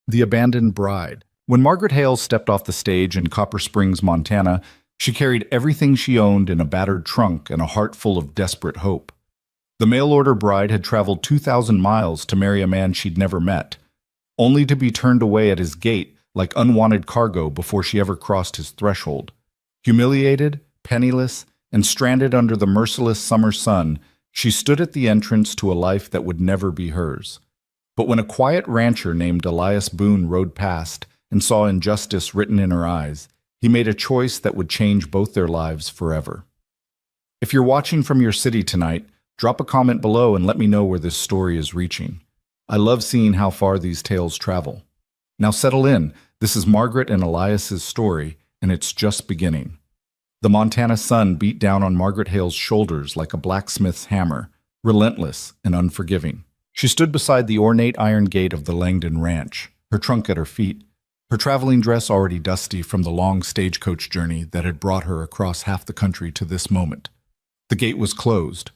The Abandoned Bride. When Margaret Hale stepped off the stage in Copper Springs, Montana, she carried everything she owned in a battered trunk and a heart full of desperate hope. The mail-order bride had traveled 2,000 miles to marry a man she'd never met, only to be turned away at his gate like unwanted cargo before she ever crossed his threshold. Humiliated, penniless, and stranded under the merciless summer sun, she stood at the entrance to a life that would never be hers. But when a quiet rancher named Elias Boone rode past and saw injustice written in her eyes, he made a choice that would change both their lives forever. If you're watching from your city tonight, drop a comment below and let me know where this story is reaching. I love seeing how far these tales travel. Now settle in. This is Margaret and Elias's story, and it's just beginning. The Montana sun beat down on Margaret Hale's shoulders like a blacksmith's hammer, relentless and unforgiving. She stood beside the ornate iron gate of the Langdon Ranch, her trunk at her feet, her traveling dress already dusty from the long stagecoach journey that had brought her across half the country to this moment. The gate was closed.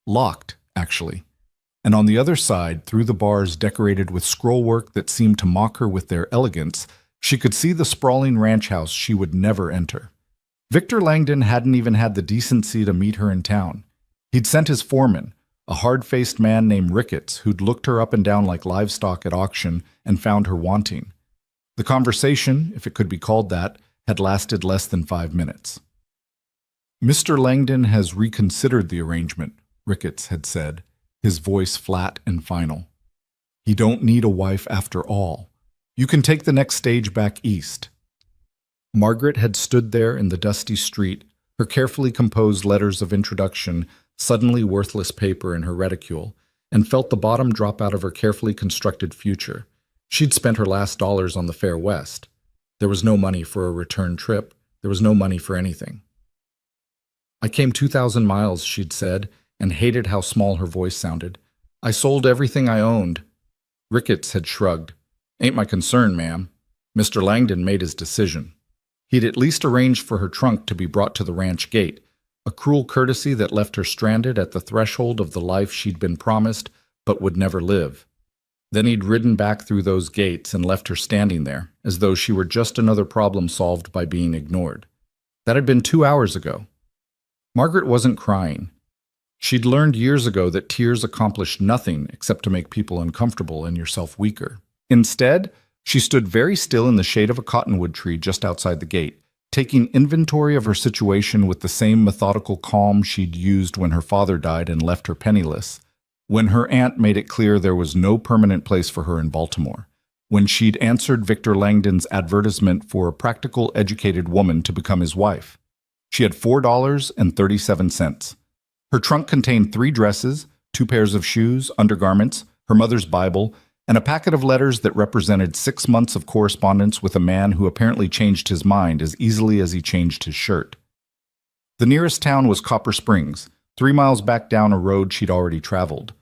Locked, actually. And on the other side, through the bars decorated with scrollwork that seemed to mock her with their elegance, she could see the sprawling ranch house she would never enter. Victor Langdon hadn't even had the decency to meet her in town. He'd sent his foreman, a hard-faced man named Ricketts, who'd looked her up and down like livestock at auction and found her wanting. The conversation, if it could be called that, had lasted less than 5 minutes. "Mr. Langdon has reconsidered the arrangement," Ricketts had said, his voice flat and final. "He don't need a wife after all. You can take the next stage back east." Margaret had stood there in the dusty street, her carefully composed letters of introduction suddenly worthless paper in her reticule, and felt the bottom drop out of her carefully constructed future. She'd spent her last dollars on the fare west. There was no money for a return trip. There was no money for anything. "I came 2,000 miles, she'd said, and hated how small her voice sounded. "I sold everything I owned." Ricketts had shrugged. "Ain't my concern, ma'am." Mr. Langdon made his decision. He'd at least arranged for her trunk to be brought to the ranch gate, a cruel courtesy that left her stranded at the threshold of the life she'd been promised but would never live. Then he'd ridden back through those gates and left her standing there, as though she were just another problem solved by being ignored. That had been 2 hours ago. Margaret wasn't crying. She'd learned years ago that tears accomplish nothing except to make people uncomfortable and yourself weaker. Instead, she stood very still in the shade of a cottonwood tree just outside the gate, taking inventory of her situation with the same methodical calm she'd used when her father died and left her penniless, when her aunt made it clear there was no permanent place for her in Baltimore, when she'd answered Victor Langdon's advertisement for a practical, educated woman to become his wife. She had $4.37. Her trunk contained 3 dresses, 2 pairs of shoes, undergarments, her mother's Bible, and a packet of letters that represented 6 months of correspondence with a man who apparently changed his mind as easily as he changed his shirt. The nearest town was Copper Springs, 3 miles back down a road she'd already traveled.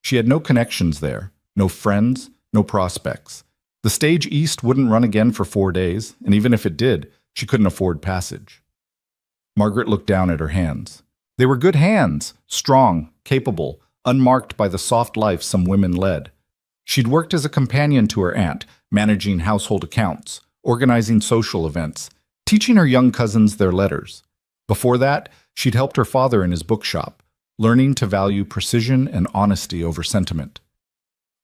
She had no connections there, no friends, no prospects. The stage east wouldn't run again for 4 days, and even if it did, she couldn't afford passage. Margaret looked down at her hands. They were good hands, strong, capable, unmarked by the soft life some women led. She'd worked as a companion to her aunt, managing household accounts, organizing social events, teaching her young cousins their letters. Before that, she'd helped her father in his bookshop, learning to value precision and honesty over sentiment.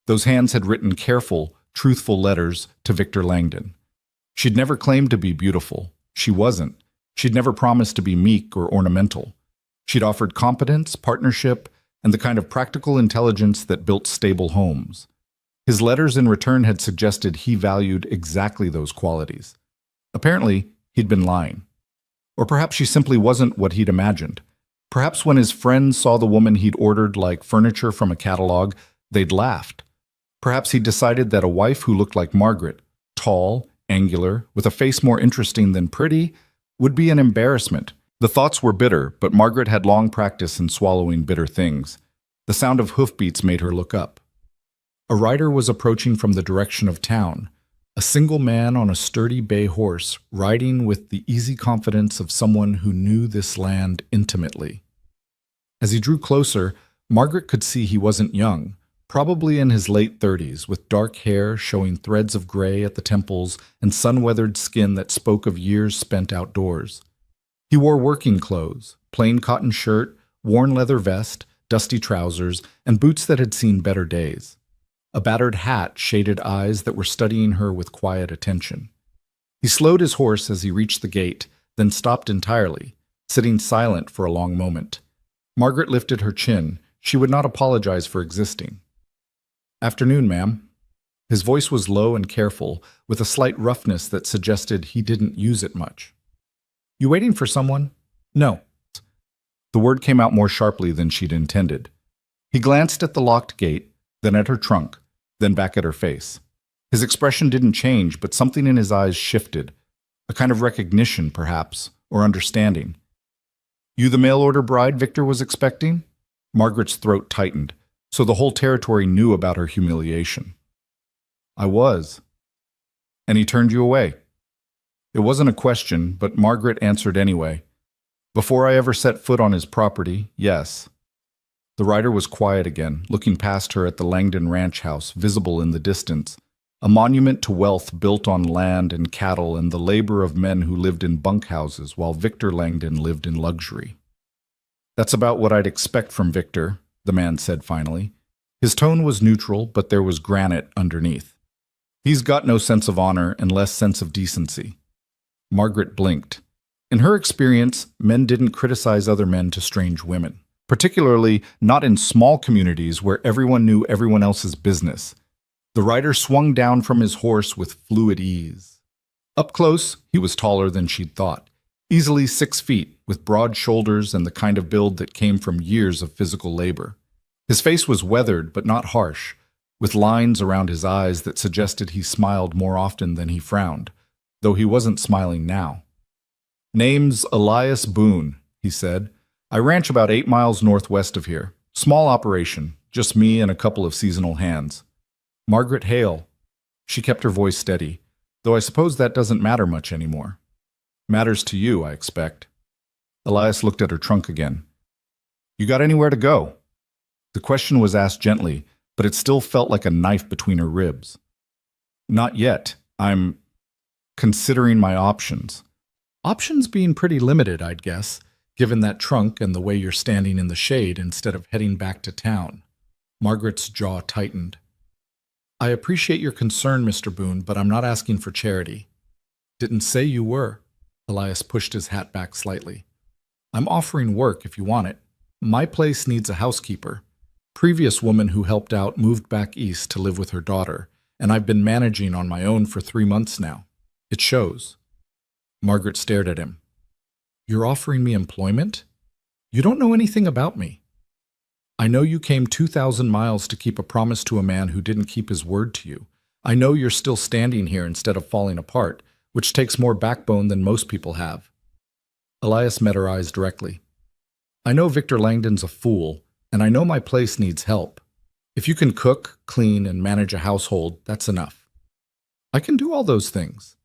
Those hands had written careful, truthful letters to Victor Langdon. She'd never claimed to be beautiful. She wasn't. She'd never promised to be meek or ornamental. She'd offered competence, partnership, and the kind of practical intelligence that built stable homes. His letters in return had suggested he valued exactly those qualities. Apparently, he'd been lying. Or perhaps she simply wasn't what he'd imagined. Perhaps when his friends saw the woman he'd ordered like furniture from a catalog, they'd laughed. Perhaps he'd decided that a wife who looked like Margaret, tall, angular, with a face more interesting than pretty, would be an embarrassment. The thoughts were bitter, but Margaret had long practice in swallowing bitter things. The sound of hoofbeats made her look up. A rider was approaching from the direction of town, a single man on a sturdy bay horse, riding with the easy confidence of someone who knew this land intimately. As he drew closer, Margaret could see he wasn't young, Probably in his late 30s, with dark hair showing threads of gray at the temples and sun-weathered skin that spoke of years spent outdoors. He wore working clothes, plain cotton shirt, worn leather vest, dusty trousers, and boots that had seen better days. A battered hat shaded eyes that were studying her with quiet attention. He slowed his horse as he reached the gate, then stopped entirely, sitting silent for a long moment. Margaret lifted her chin. She would not apologize for existing. "Afternoon, ma'am." His voice was low and careful, with a slight roughness that suggested he didn't use it much. "You waiting for someone?" "No." The word came out more sharply than she'd intended. He glanced at the locked gate, then at her trunk, then back at her face. His expression didn't change, but something in his eyes shifted. A kind of recognition, perhaps, or understanding. "You the mail-order bride Victor was expecting?" Margaret's throat tightened, so the whole territory knew about her humiliation. "I was." "And he turned you away?" It wasn't a question, but Margaret answered anyway. "Before I ever set foot on his property, yes." The rider was quiet again, looking past her at the Langdon ranch house, visible in the distance, a monument to wealth built on land and cattle and the labor of men who lived in bunkhouses while Victor Langdon lived in luxury. "That's about what I'd expect from Victor," the man said finally. His tone was neutral, but there was granite underneath. "He's got no sense of honor and less sense of decency." Margaret blinked. In her experience, men didn't criticize other men to strange women, particularly not in small communities where everyone knew everyone else's business. The rider swung down from his horse with fluid ease. Up close, he was taller than she'd thought, easily 6 feet, with broad shoulders and the kind of build that came from years of physical labor. His face was weathered but not harsh, with lines around his eyes that suggested he smiled more often than he frowned, though he wasn't smiling now. "Name's Elias Boone," he said. "I ranch about 8 miles northwest of here. Small operation, just me and a couple of seasonal hands." "Margaret Hale." She kept her voice steady, though I suppose that doesn't matter much anymore. "Matters to you, I expect." Elias looked at her trunk again. "You got anywhere to go?" The question was asked gently, but it still felt like a knife between her ribs. "Not yet. I'm considering my options." Options being pretty limited, I'd guess, given that trunk and the way you're standing in the shade instead of heading back to town. Margaret's jaw tightened. "I appreciate your concern, Mr. Boone, but I'm not asking for charity." "Didn't say you were." Elias pushed his hat back slightly. "I'm offering work if you want it. My place needs a housekeeper. Previous woman who helped out moved back east to live with her daughter, and I've been managing on my own for 3 months now. It shows." Margaret stared at him. "You're offering me employment? You don't know anything about me. I know you came 2,000 miles to keep a promise to a man who didn't keep his word to you. I know you're still standing here instead of falling apart, which takes more backbone than most people have." Elias met her eyes directly. "I know Victor Langdon's a fool, and I know my place needs help. If you can cook, clean, and manage a household, that's enough." "I can do all those things."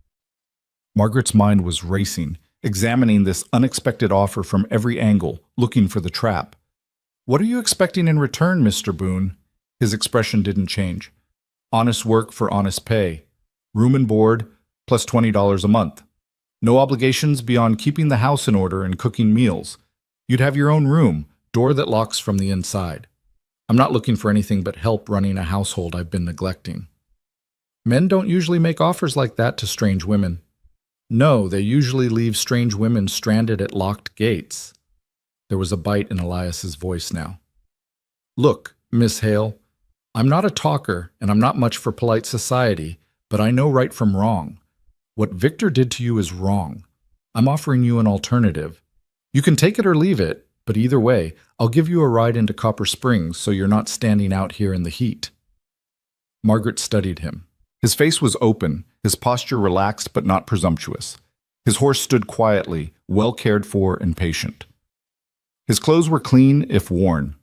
Margaret's mind was racing, examining this unexpected offer from every angle, looking for the trap. "What are you expecting in return, Mr. Boone?" His expression didn't change. "Honest work for honest pay. Room and board, plus $20 a month. No obligations beyond keeping the house in order and cooking meals. You'd have your own room, door that locks from the inside. I'm not looking for anything but help running a household I've been neglecting." "Men don't usually make offers like that to strange women." "No, they usually leave strange women stranded at locked gates." There was a bite in Elias's voice now. "Look, Miss Hale, I'm not a talker and I'm not much for polite society, but I know right from wrong. What Victor did to you is wrong. I'm offering you an alternative. You can take it or leave it, but either way, I'll give you a ride into Copper Springs so you're not standing out here in the heat." Margaret studied him. His face was open, his posture relaxed but not presumptuous. His horse stood quietly, well cared for and patient. His clothes were clean, if worn.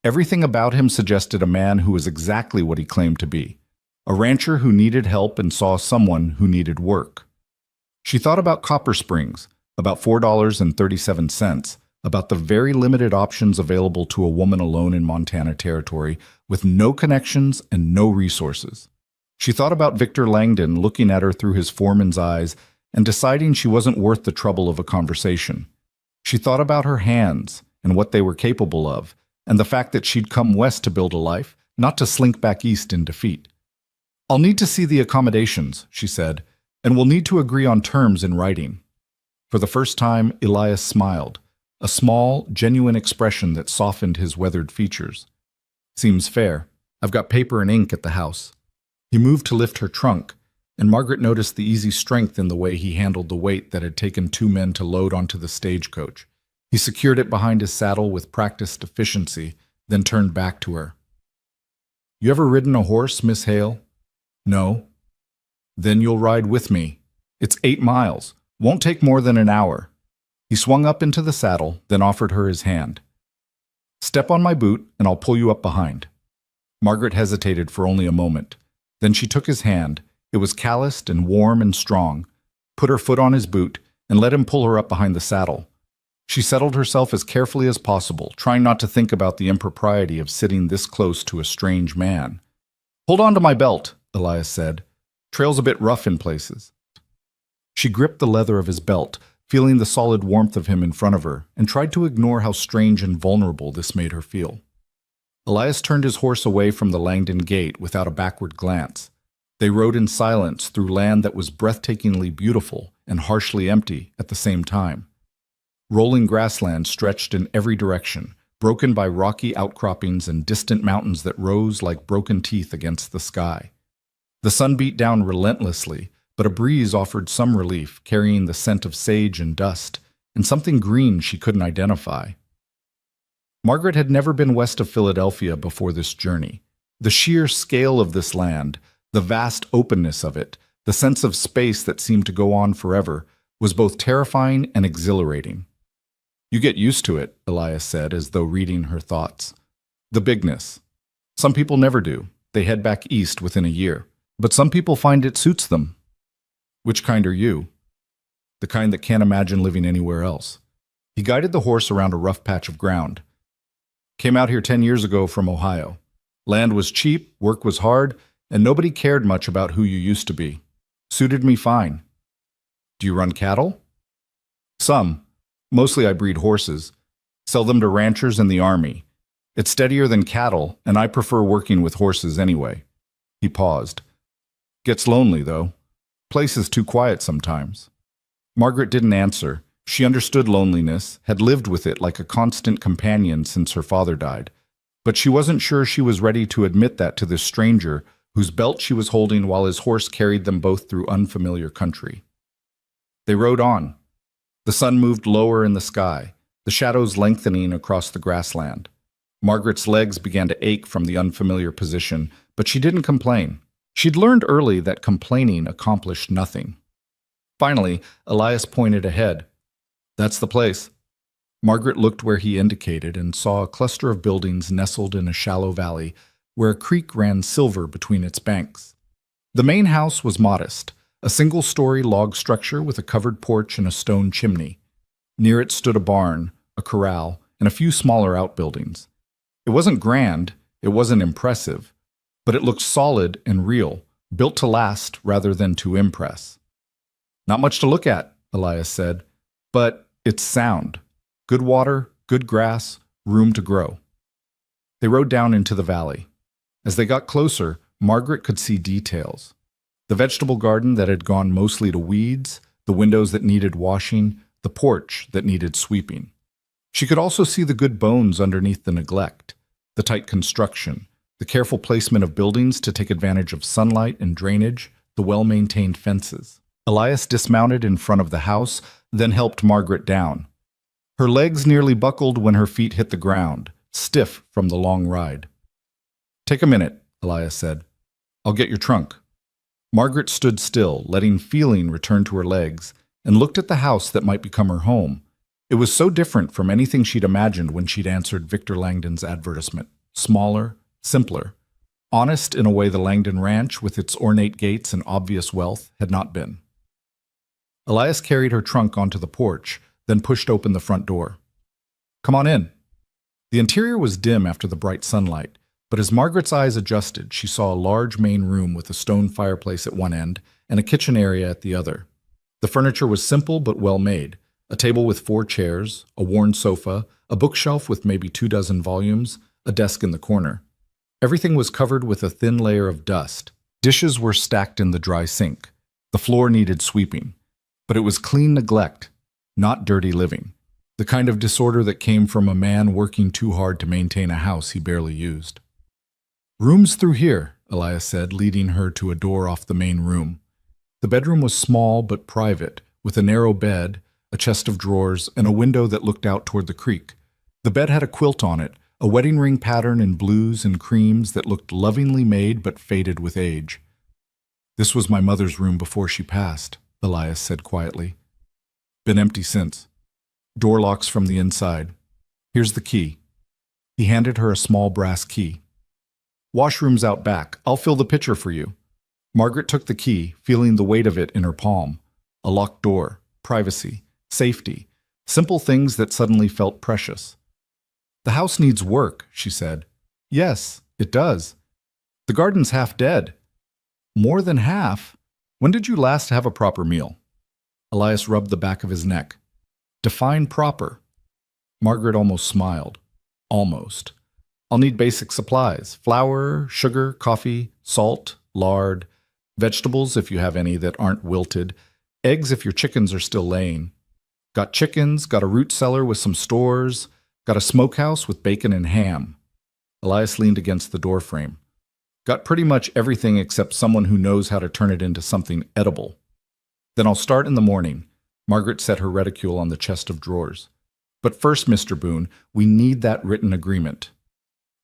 Everything about him suggested a man who was exactly what he claimed to be, a rancher who needed help and saw someone who needed work. She thought about Copper Springs, about $4.37, about the very limited options available to a woman alone in Montana territory with no connections and no resources. She thought about Victor Langdon looking at her through his foreman's eyes and deciding she wasn't worth the trouble of a conversation. She thought about her hands and what they were capable of, and the fact that she'd come west to build a life, not to slink back east in defeat. "I'll need to see the accommodations," she said, "and we'll need to agree on terms in writing." For the first time, Elias smiled, a small, genuine expression that softened his weathered features. "Seems fair. I've got paper and ink at the house." He moved to lift her trunk, and Margaret noticed the easy strength in the way he handled the weight that had taken 2 men to load onto the stagecoach. He secured it behind his saddle with practiced efficiency, then turned back to her. "You ever ridden a horse, Miss Hale?" "No." "Then you'll ride with me. It's 8 miles. Won't take more than an hour." He swung up into the saddle, then offered her his hand. "Step on my boot, and I'll pull you up behind." Margaret hesitated for only a moment. Then she took his hand. It was calloused and warm and strong, put her foot on his boot, and let him pull her up behind the saddle. She settled herself as carefully as possible, trying not to think about the impropriety of sitting this close to a strange man. "Hold on to my belt," Elias said. "Trail's a bit rough in places." She gripped the leather of his belt, feeling the solid warmth of him in front of her, and tried to ignore how strange and vulnerable this made her feel. Elias turned his horse away from the Langdon gate without a backward glance. They rode in silence through land that was breathtakingly beautiful and harshly empty at the same time. Rolling grassland stretched in every direction, broken by rocky outcroppings and distant mountains that rose like broken teeth against the sky. The sun beat down relentlessly, but a breeze offered some relief, carrying the scent of sage and dust, and something green she couldn't identify. Margaret had never been west of Philadelphia before this journey. The sheer scale of this land, the vast openness of it, the sense of space that seemed to go on forever, was both terrifying and exhilarating. "You get used to it," Elias said, as though reading her thoughts. "The bigness. Some people never do. They head back east within a year. But some people find it suits them." "Which kind are you?" "The kind that can't imagine living anywhere else." He guided the horse around a rough patch of ground. "Came out here 10 years ago from Ohio. Land was cheap, work was hard, and nobody cared much about who you used to be. Suited me fine." "Do you run cattle?" "Some. Mostly I breed horses. Sell them to ranchers and the army. It's steadier than cattle, and I prefer working with horses anyway." He paused. "Gets lonely, though. Place is too quiet sometimes." Margaret didn't answer. She understood loneliness, had lived with it like a constant companion since her father died. But she wasn't sure she was ready to admit that to this stranger whose belt she was holding while his horse carried them both through unfamiliar country. They rode on. The sun moved lower in the sky, the shadows lengthening across the grassland. Margaret's legs began to ache from the unfamiliar position, but she didn't complain. She'd learned early that complaining accomplished nothing. Finally, Elias pointed ahead. "That's the place." Margaret looked where he indicated and saw a cluster of buildings nestled in a shallow valley where a creek ran silver between its banks. The main house was modest, a single-story log structure with a covered porch and a stone chimney. Near it stood a barn, a corral, and a few smaller outbuildings. It wasn't grand, it wasn't impressive, but it looked solid and real, built to last rather than to impress. "Not much to look at," Elias said, "but it's sound. Good water, good grass, room to grow." They rode down into the valley. As they got closer, Margaret could see details. The vegetable garden that had gone mostly to weeds, the windows that needed washing, the porch that needed sweeping. She could also see the good bones underneath the neglect, the tight construction, the careful placement of buildings to take advantage of sunlight and drainage, the well-maintained fences. Elias dismounted in front of the house, then helped Margaret down. Her legs nearly buckled when her feet hit the ground, stiff from the long ride. "Take a minute," Elias said. "I'll get your trunk." Margaret stood still, letting feeling return to her legs, and looked at the house that might become her home. It was so different from anything she'd imagined when she'd answered Victor Langdon's advertisement. Smaller, simpler. Honest in a way the Langdon Ranch, with its ornate gates and obvious wealth, had not been. Elias carried her trunk onto the porch, then pushed open the front door. Come on in." The interior was dim after the bright sunlight, but as Margaret's eyes adjusted, she saw a large main room with a stone fireplace at one end and a kitchen area at the other. The furniture was simple but well made: a table with 4 chairs, a worn sofa, a bookshelf with maybe 24 volumes, a desk in the corner. Everything was covered with a thin layer of dust. Dishes were stacked in the dry sink. The floor needed sweeping. But it was clean neglect, not dirty living. The kind of disorder that came from a man working too hard to maintain a house he barely used. "Rooms through here," Elias said, leading her to a door off the main room. The bedroom was small but private, with a narrow bed, a chest of drawers, and a window that looked out toward the creek. The bed had a quilt on it, a wedding ring pattern in blues and creams that looked lovingly made but faded with age. "This was my mother's room before she passed," Elias said quietly. "Been empty since. Door locks from the inside. Here's the key." He handed her a small brass key. "Washroom's out back. I'll fill the pitcher for you." Margaret took the key, feeling the weight of it in her palm. A locked door, privacy, safety, simple things that suddenly felt precious. "The house needs work," she said. "Yes, it does. The garden's half dead." "More than half? When did you last have a proper meal?" Elias rubbed the back of his neck. "Define proper." Margaret almost smiled. Almost. "I'll need basic supplies: flour, sugar, coffee, salt, lard, vegetables if you have any that aren't wilted, eggs if your chickens are still laying. Got chickens, got a root cellar with some stores, got a smokehouse with bacon and ham." Elias leaned against the doorframe. "Got pretty much everything except someone who knows how to turn it into something edible." "Then I'll start in the morning." Margaret set her reticule on the chest of drawers. "But first, Mr. Boone, we need that written agreement."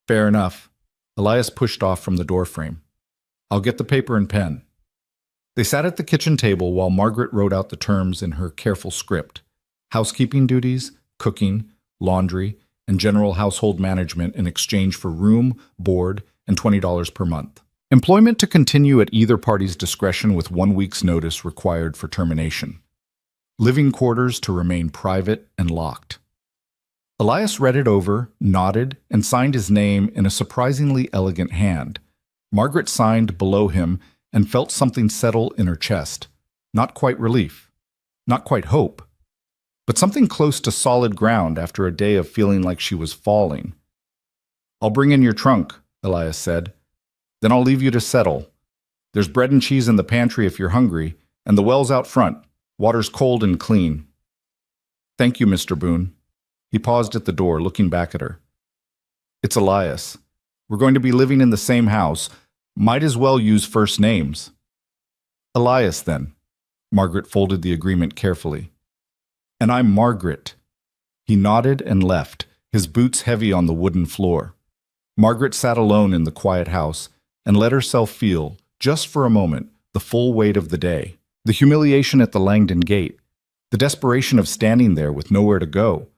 "Fair enough." Elias pushed off from the doorframe. "I'll get the paper and pen." They sat at the kitchen table while Margaret wrote out the terms in her careful script: housekeeping duties, cooking, laundry, and general household management in exchange for room, board, and $20 per month. Employment to continue at either party's discretion with 1 week's notice required for termination. Living quarters to remain private and locked. Elias read it over, nodded, and signed his name in a surprisingly elegant hand. Margaret signed below him and felt something settle in her chest. Not quite relief. Not quite hope. But something close to solid ground after a day of feeling like she was falling. "I'll bring in your trunk," Elias said. "Then I'll leave you to settle. There's bread and cheese in the pantry if you're hungry, and the well's out front. Water's cold and clean." "Thank you, Mr. Boone." He paused at the door, looking back at her. "It's Elias. We're going to be living in the same house. Might as well use first names." "Elias, then." Margaret folded the agreement carefully. "And I'm Margaret." He nodded and left, his boots heavy on the wooden floor. Margaret sat alone in the quiet house and let herself feel, just for a moment, the full weight of the day. The humiliation at the Langdon gate, the desperation of standing there with nowhere to go,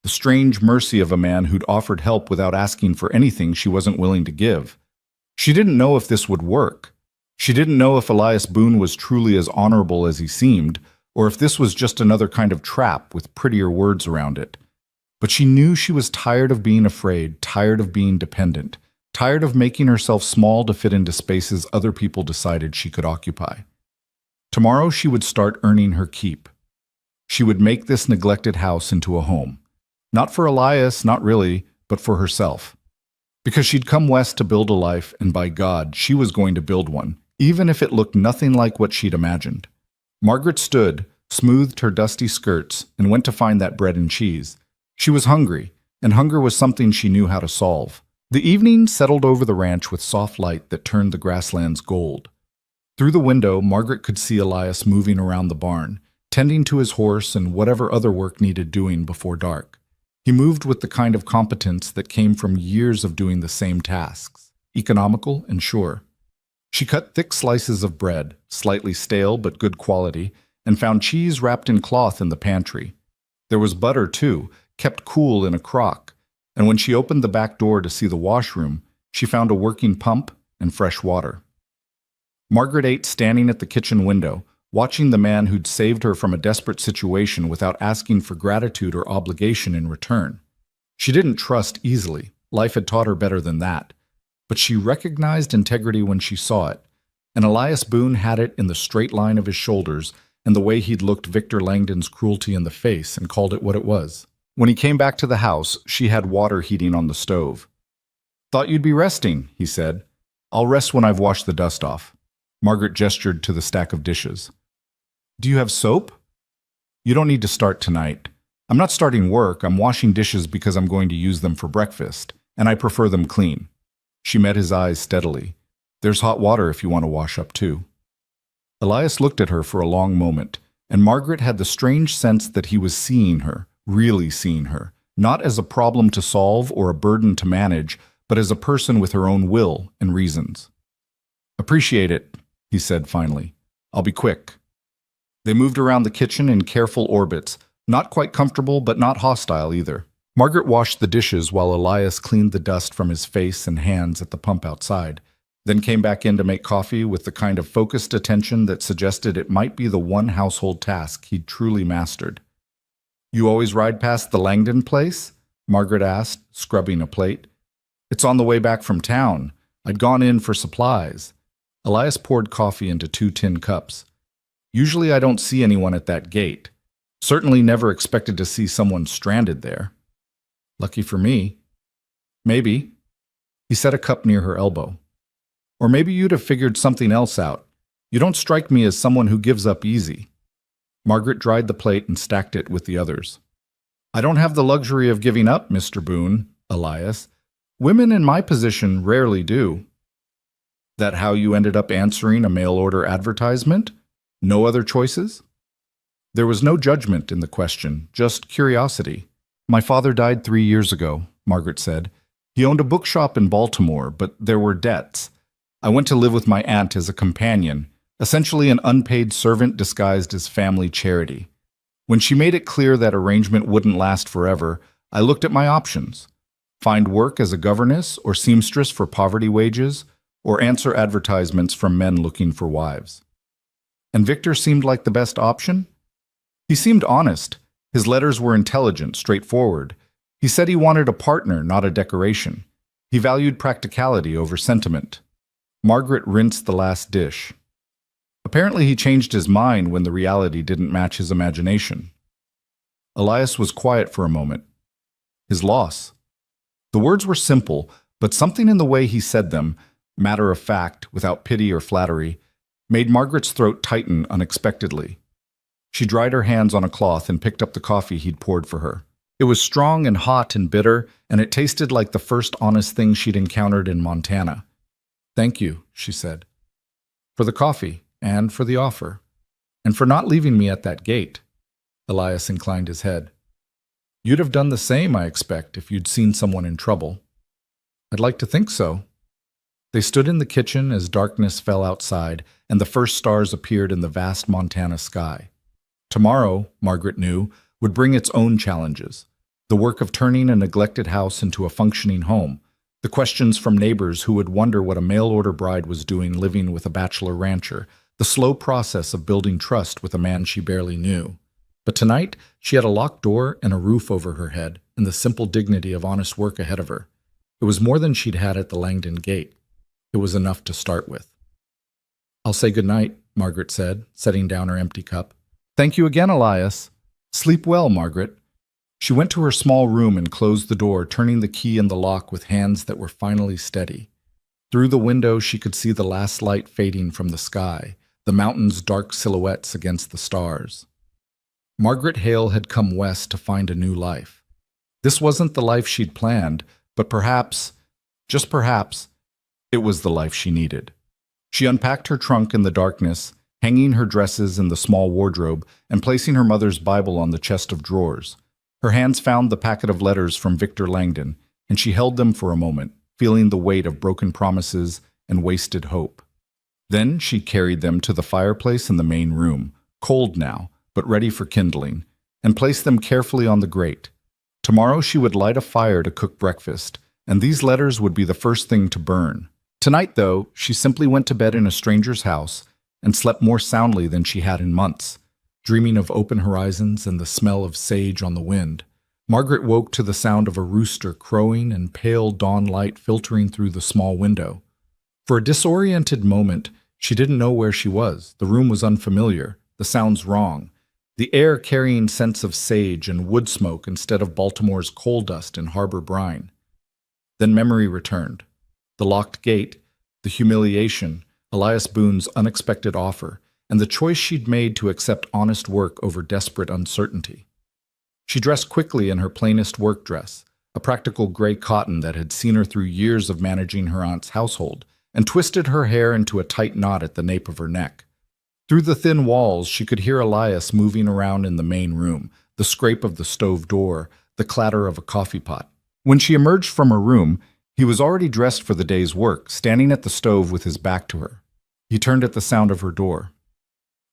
the strange mercy of a man who'd offered help without asking for anything she wasn't willing to give. She didn't know if this would work. She didn't know if Elias Boone was truly as honorable as he seemed, or if this was just another kind of trap with prettier words around it. But she knew she was tired of being afraid, tired of being dependent, tired of making herself small to fit into spaces other people decided she could occupy. Tomorrow she would start earning her keep. She would make this neglected house into a home. Not for Elias, not really, but for herself. Because she'd come west to build a life, and by God, she was going to build one, even if it looked nothing like what she'd imagined. Margaret stood, smoothed her dusty skirts, and went to find that bread and cheese. She was hungry, and hunger was something she knew how to solve. The evening settled over the ranch with soft light that turned the grasslands gold. Through the window, Margaret could see Elias moving around the barn, tending to his horse and whatever other work needed doing before dark. He moved with the kind of competence that came from years of doing the same tasks, economical and sure. She cut thick slices of bread, slightly stale but good quality, and found cheese wrapped in cloth in the pantry. There was butter, too, kept cool in a crock, and when she opened the back door to see the washroom, she found a working pump and fresh water. Margaret ate standing at the kitchen window, watching the man who'd saved her from a desperate situation without asking for gratitude or obligation in return. She didn't trust easily. Life had taught her better than that. But she recognized integrity when she saw it, and Elias Boone had it in the straight line of his shoulders and the way he'd looked Victor Langdon's cruelty in the face and called it what it was. When he came back to the house, she had water heating on the stove. "Thought you'd be resting," he said. "I'll rest when I've washed the dust off." Margaret gestured to the stack of dishes. "Do you have soap?" "You don't need to start tonight. I'm not starting work. I'm washing dishes because I'm going to use them for breakfast, and I prefer them clean." She met his eyes steadily. "There's hot water if you want to wash up too." Elias looked at her for a long moment, and Margaret had the strange sense that he was seeing her, really seeing her, not as a problem to solve or a burden to manage, but as a person with her own will and reasons. "Appreciate it," he said finally. "I'll be quick." They moved around the kitchen in careful orbits, not quite comfortable but not hostile either. Margaret washed the dishes while Elias cleaned the dust from his face and hands at the pump outside, then came back in to make coffee with the kind of focused attention that suggested it might be the one household task he'd truly mastered. "You always ride past the Langdon place?" Margaret asked, scrubbing a plate. "It's on the way back from town. I'd gone in for supplies." Elias poured coffee into 2 tin cups. "Usually I don't see anyone at that gate. Certainly never expected to see someone stranded there." "Lucky for me." "Maybe." He set a cup near her elbow. "Or maybe you'd have figured something else out. You don't strike me as someone who gives up easy." Margaret dried the plate and stacked it with the others. "I don't have the luxury of giving up, Mr. Boone, Elias. Women in my position rarely do." "That how you ended up answering a mail-order advertisement? No other choices?" There was no judgment in the question, just curiosity. "My father died 3 years ago," Margaret said. "He owned a bookshop in Baltimore, but there were debts. I went to live with my aunt as a companion, essentially an unpaid servant disguised as family charity. When she made it clear that arrangement wouldn't last forever, I looked at my options. Find work as a governess or seamstress for poverty wages, or answer advertisements from men looking for wives. And Victor seemed like the best option? He seemed honest. His letters were intelligent, straightforward. He said he wanted a partner, not a decoration. He valued practicality over sentiment. Margaret rinsed the last dish. Apparently he changed his mind when the reality didn't match his imagination. Elias was quiet for a moment. His loss. The words were simple, but something in the way he said them, matter of fact, without pity or flattery, made Margaret's throat tighten unexpectedly. She dried her hands on a cloth and picked up the coffee he'd poured for her. It was strong and hot and bitter, and it tasted like the first honest thing she'd encountered in Montana. "Thank you," she said. "For the coffee, and for the offer, and for not leaving me at that gate." Elias inclined his head. "You'd have done the same, I expect, if you'd seen someone in trouble." "I'd like to think so." They stood in the kitchen as darkness fell outside, and the first stars appeared in the vast Montana sky. Tomorrow, Margaret knew, would bring its own challenges. The work of turning a neglected house into a functioning home, the questions from neighbors who would wonder what a mail-order bride was doing living with a bachelor rancher, the slow process of building trust with a man she barely knew. But tonight, she had a locked door and a roof over her head, and the simple dignity of honest work ahead of her. It was more than she'd had at the Langdon gate. It was enough to start with. "I'll say good night," Margaret said, setting down her empty cup. "Thank you again, Elias. Sleep well, Margaret." She went to her small room and closed the door, turning the key in the lock with hands that were finally steady. Through the window, she could see the last light fading from the sky, the mountains' dark silhouettes against the stars. Margaret Hale had come west to find a new life. This wasn't the life she'd planned, but perhaps, just perhaps, it was the life she needed. She unpacked her trunk in the darkness, hanging her dresses in the small wardrobe and placing her mother's Bible on the chest of drawers. Her hands found the packet of letters from Victor Langdon, and she held them for a moment, feeling the weight of broken promises and wasted hope. Then she carried them to the fireplace in the main room, cold now, but ready for kindling, and placed them carefully on the grate. Tomorrow she would light a fire to cook breakfast, and these letters would be the first thing to burn. Tonight, though, she simply went to bed in a stranger's house and slept more soundly than she had in months, dreaming of open horizons and the smell of sage on the wind. Margaret woke to the sound of a rooster crowing and pale dawn light filtering through the small window. For a disoriented moment, she didn't know where she was. The room was unfamiliar, the sounds wrong, the air carrying scents of sage and wood smoke instead of Baltimore's coal dust and harbor brine. Then memory returned. The locked gate, the humiliation, Elias Boone's unexpected offer, and the choice she'd made to accept honest work over desperate uncertainty. She dressed quickly in her plainest work dress, a practical gray cotton that had seen her through years of managing her aunt's household, and twisted her hair into a tight knot at the nape of her neck. Through the thin walls, she could hear Elias moving around in the main room, the scrape of the stove door, the clatter of a coffee pot. When she emerged from her room, he was already dressed for the day's work, standing at the stove with his back to her. He turned at the sound of her door.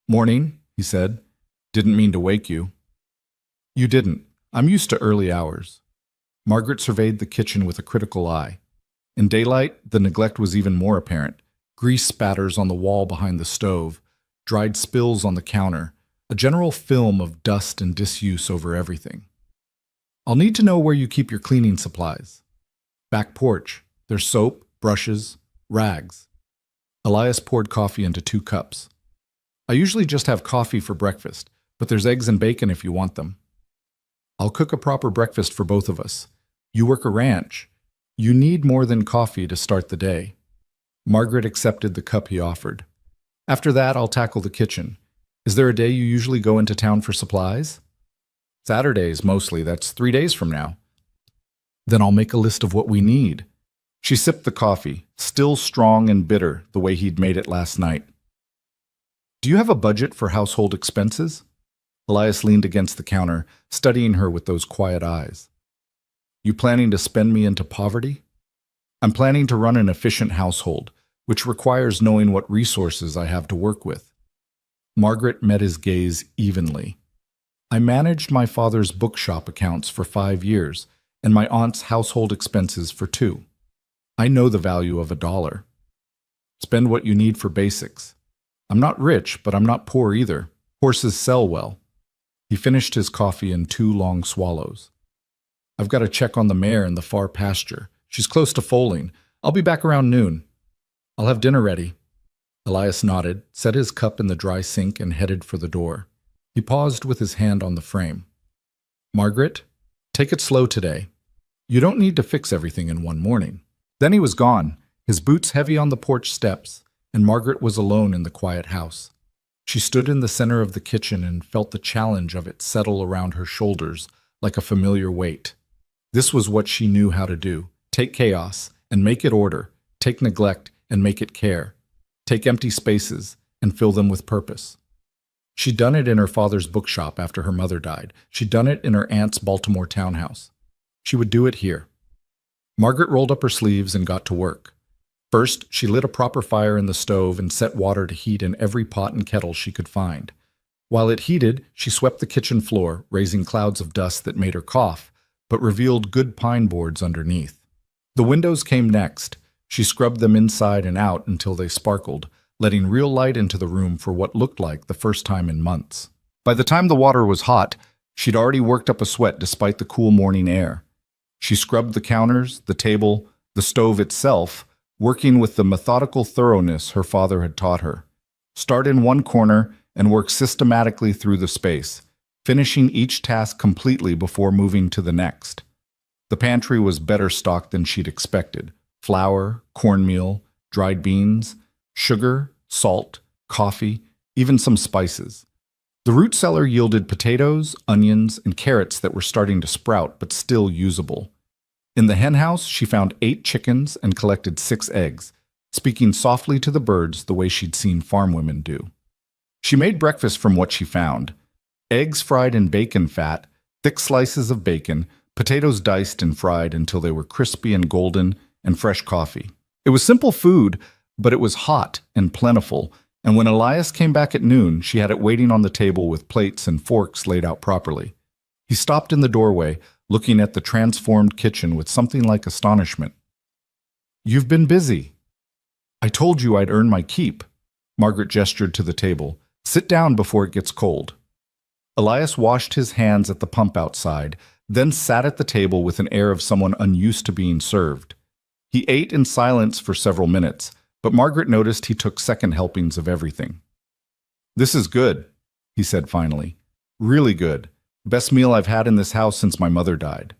"Morning," he said. "Didn't mean to wake you." "You didn't. I'm used to early hours." Margaret surveyed the kitchen with a critical eye. In daylight, the neglect was even more apparent. Grease spatters on the wall behind the stove, dried spills on the counter, a general film of dust and disuse over everything. "I'll need to know where you keep your cleaning supplies." "Back porch. There's soap, brushes, rags." Elias poured coffee into 2 cups. "I usually just have coffee for breakfast, but there's eggs and bacon if you want them." "I'll cook a proper breakfast for both of us. You work a ranch. You need more than coffee to start the day." Margaret accepted the cup he offered. "After that, I'll tackle the kitchen. Is there a day you usually go into town for supplies?" "Saturdays, mostly. That's 3 days from now." "Then I'll make a list of what we need." She sipped the coffee, still strong and bitter the way he'd made it last night. "Do you have a budget for household expenses?" Elias leaned against the counter, studying her with those quiet eyes. "You planning to spend me into poverty?" "I'm planning to run an efficient household, which requires knowing what resources I have to work with." Margaret met his gaze evenly. "I managed my father's bookshop accounts for 5 years, and my aunt's household expenses for 2. I know the value of $1. Spend what you need for basics. I'm not rich, but I'm not poor either. Horses sell well." He finished his coffee in 2 long swallows. "I've got to check on the mare in the far pasture. She's close to foaling. I'll be back around noon. I'll have dinner ready." Elias nodded, set his cup in the dry sink, and headed for the door. He paused with his hand on the frame. "Margaret, take it slow today. You don't need to fix everything in one morning." Then he was gone, his boots heavy on the porch steps, and Margaret was alone in the quiet house. She stood in the center of the kitchen and felt the challenge of it settle around her shoulders like a familiar weight. This was what she knew how to do: take chaos and make it order, take neglect and make it care, take empty spaces and fill them with purpose. She'd done it in her father's bookshop after her mother died. She'd done it in her aunt's Baltimore townhouse. She would do it here. Margaret rolled up her sleeves and got to work. First, she lit a proper fire in the stove and set water to heat in every pot and kettle she could find. While it heated, she swept the kitchen floor, raising clouds of dust that made her cough, but revealed good pine boards underneath. The windows came next. She scrubbed them inside and out until they sparkled, letting real light into the room for what looked like the first time in months. By the time the water was hot, she'd already worked up a sweat despite the cool morning air. She scrubbed the counters, the table, the stove itself, working with the methodical thoroughness her father had taught her. Start in one corner and work systematically through the space, finishing each task completely before moving to the next. The pantry was better stocked than she'd expected. Flour, cornmeal, dried beans, sugar, salt, coffee, even some spices. The root cellar yielded potatoes, onions, and carrots that were starting to sprout but still usable. In the henhouse, she found 8 chickens and collected 6 eggs, speaking softly to the birds the way she'd seen farm women do. She made breakfast from what she found: eggs fried in bacon fat, thick slices of bacon, potatoes diced and fried until they were crispy and golden, and fresh coffee. It was simple food, but it was hot and plentiful, and when Elias came back at noon, she had it waiting on the table with plates and forks laid out properly. He stopped in the doorway, looking at the transformed kitchen with something like astonishment. "You've been busy." "I told you I'd earn my keep." Margaret gestured to the table. "Sit down before it gets cold." Elias washed his hands at the pump outside, then sat at the table with an air of someone unused to being served. He ate in silence for several minutes, but Margaret noticed he took second helpings of everything. "This is good," he said finally. "Really good. Best meal I've had in this house since my mother died."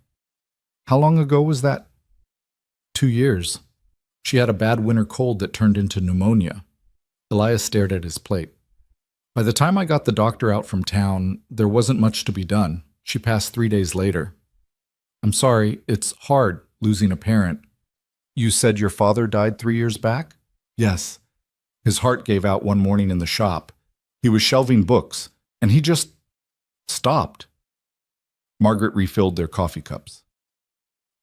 "How long ago was that?" 2 years. She had a bad winter cold that turned into pneumonia. Elias stared at his plate. "By the time I got the doctor out from town, there wasn't much to be done. She passed 3 days later." "I'm sorry, it's hard, losing a parent." "You said your father died 3 years back?" "Yes." His heart gave out one morning in the shop. He was shelving books, and he just stopped. Margaret refilled their coffee cups.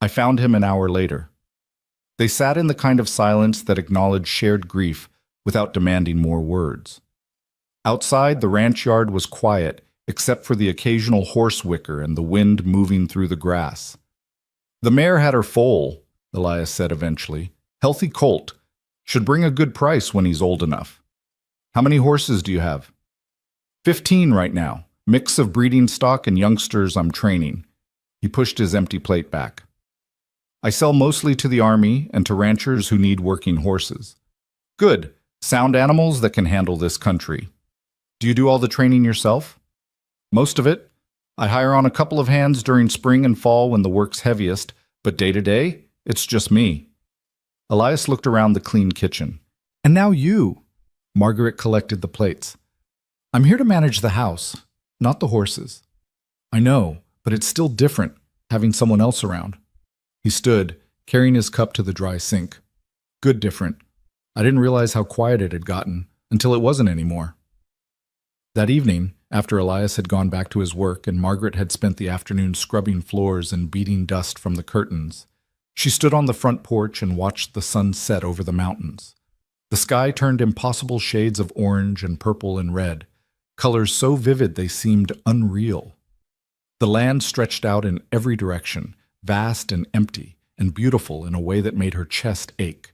"I found him an hour later." They sat in the kind of silence that acknowledged shared grief without demanding more words. Outside, the ranch yard was quiet, except for the occasional horse whicker and the wind moving through the grass. "The mare had her foal," Elias said eventually. "Healthy colt. Should bring a good price when he's old enough." "How many horses do you have?" 15 right now. Mix of breeding stock and youngsters I'm training." He pushed his empty plate back. "I sell mostly to the army and to ranchers who need working horses." "Good. Sound animals that can handle this country." "Do you do all the training yourself?" "Most of it. I hire on a couple of hands during spring and fall when the work's heaviest, but day to day, it's just me." Elias looked around the clean kitchen. "And now you." Margaret collected the plates. "I'm here to manage the house, not the horses." "I know, but it's still different, having someone else around." He stood, carrying his cup to the dry sink. "Good different. I didn't realize how quiet it had gotten until it wasn't anymore." That evening, after Elias had gone back to his work and Margaret had spent the afternoon scrubbing floors and beating dust from the curtains, she stood on the front porch and watched the sun set over the mountains. The sky turned impossible shades of orange and purple and red, colors so vivid they seemed unreal. The land stretched out in every direction, vast and empty, and beautiful in a way that made her chest ache.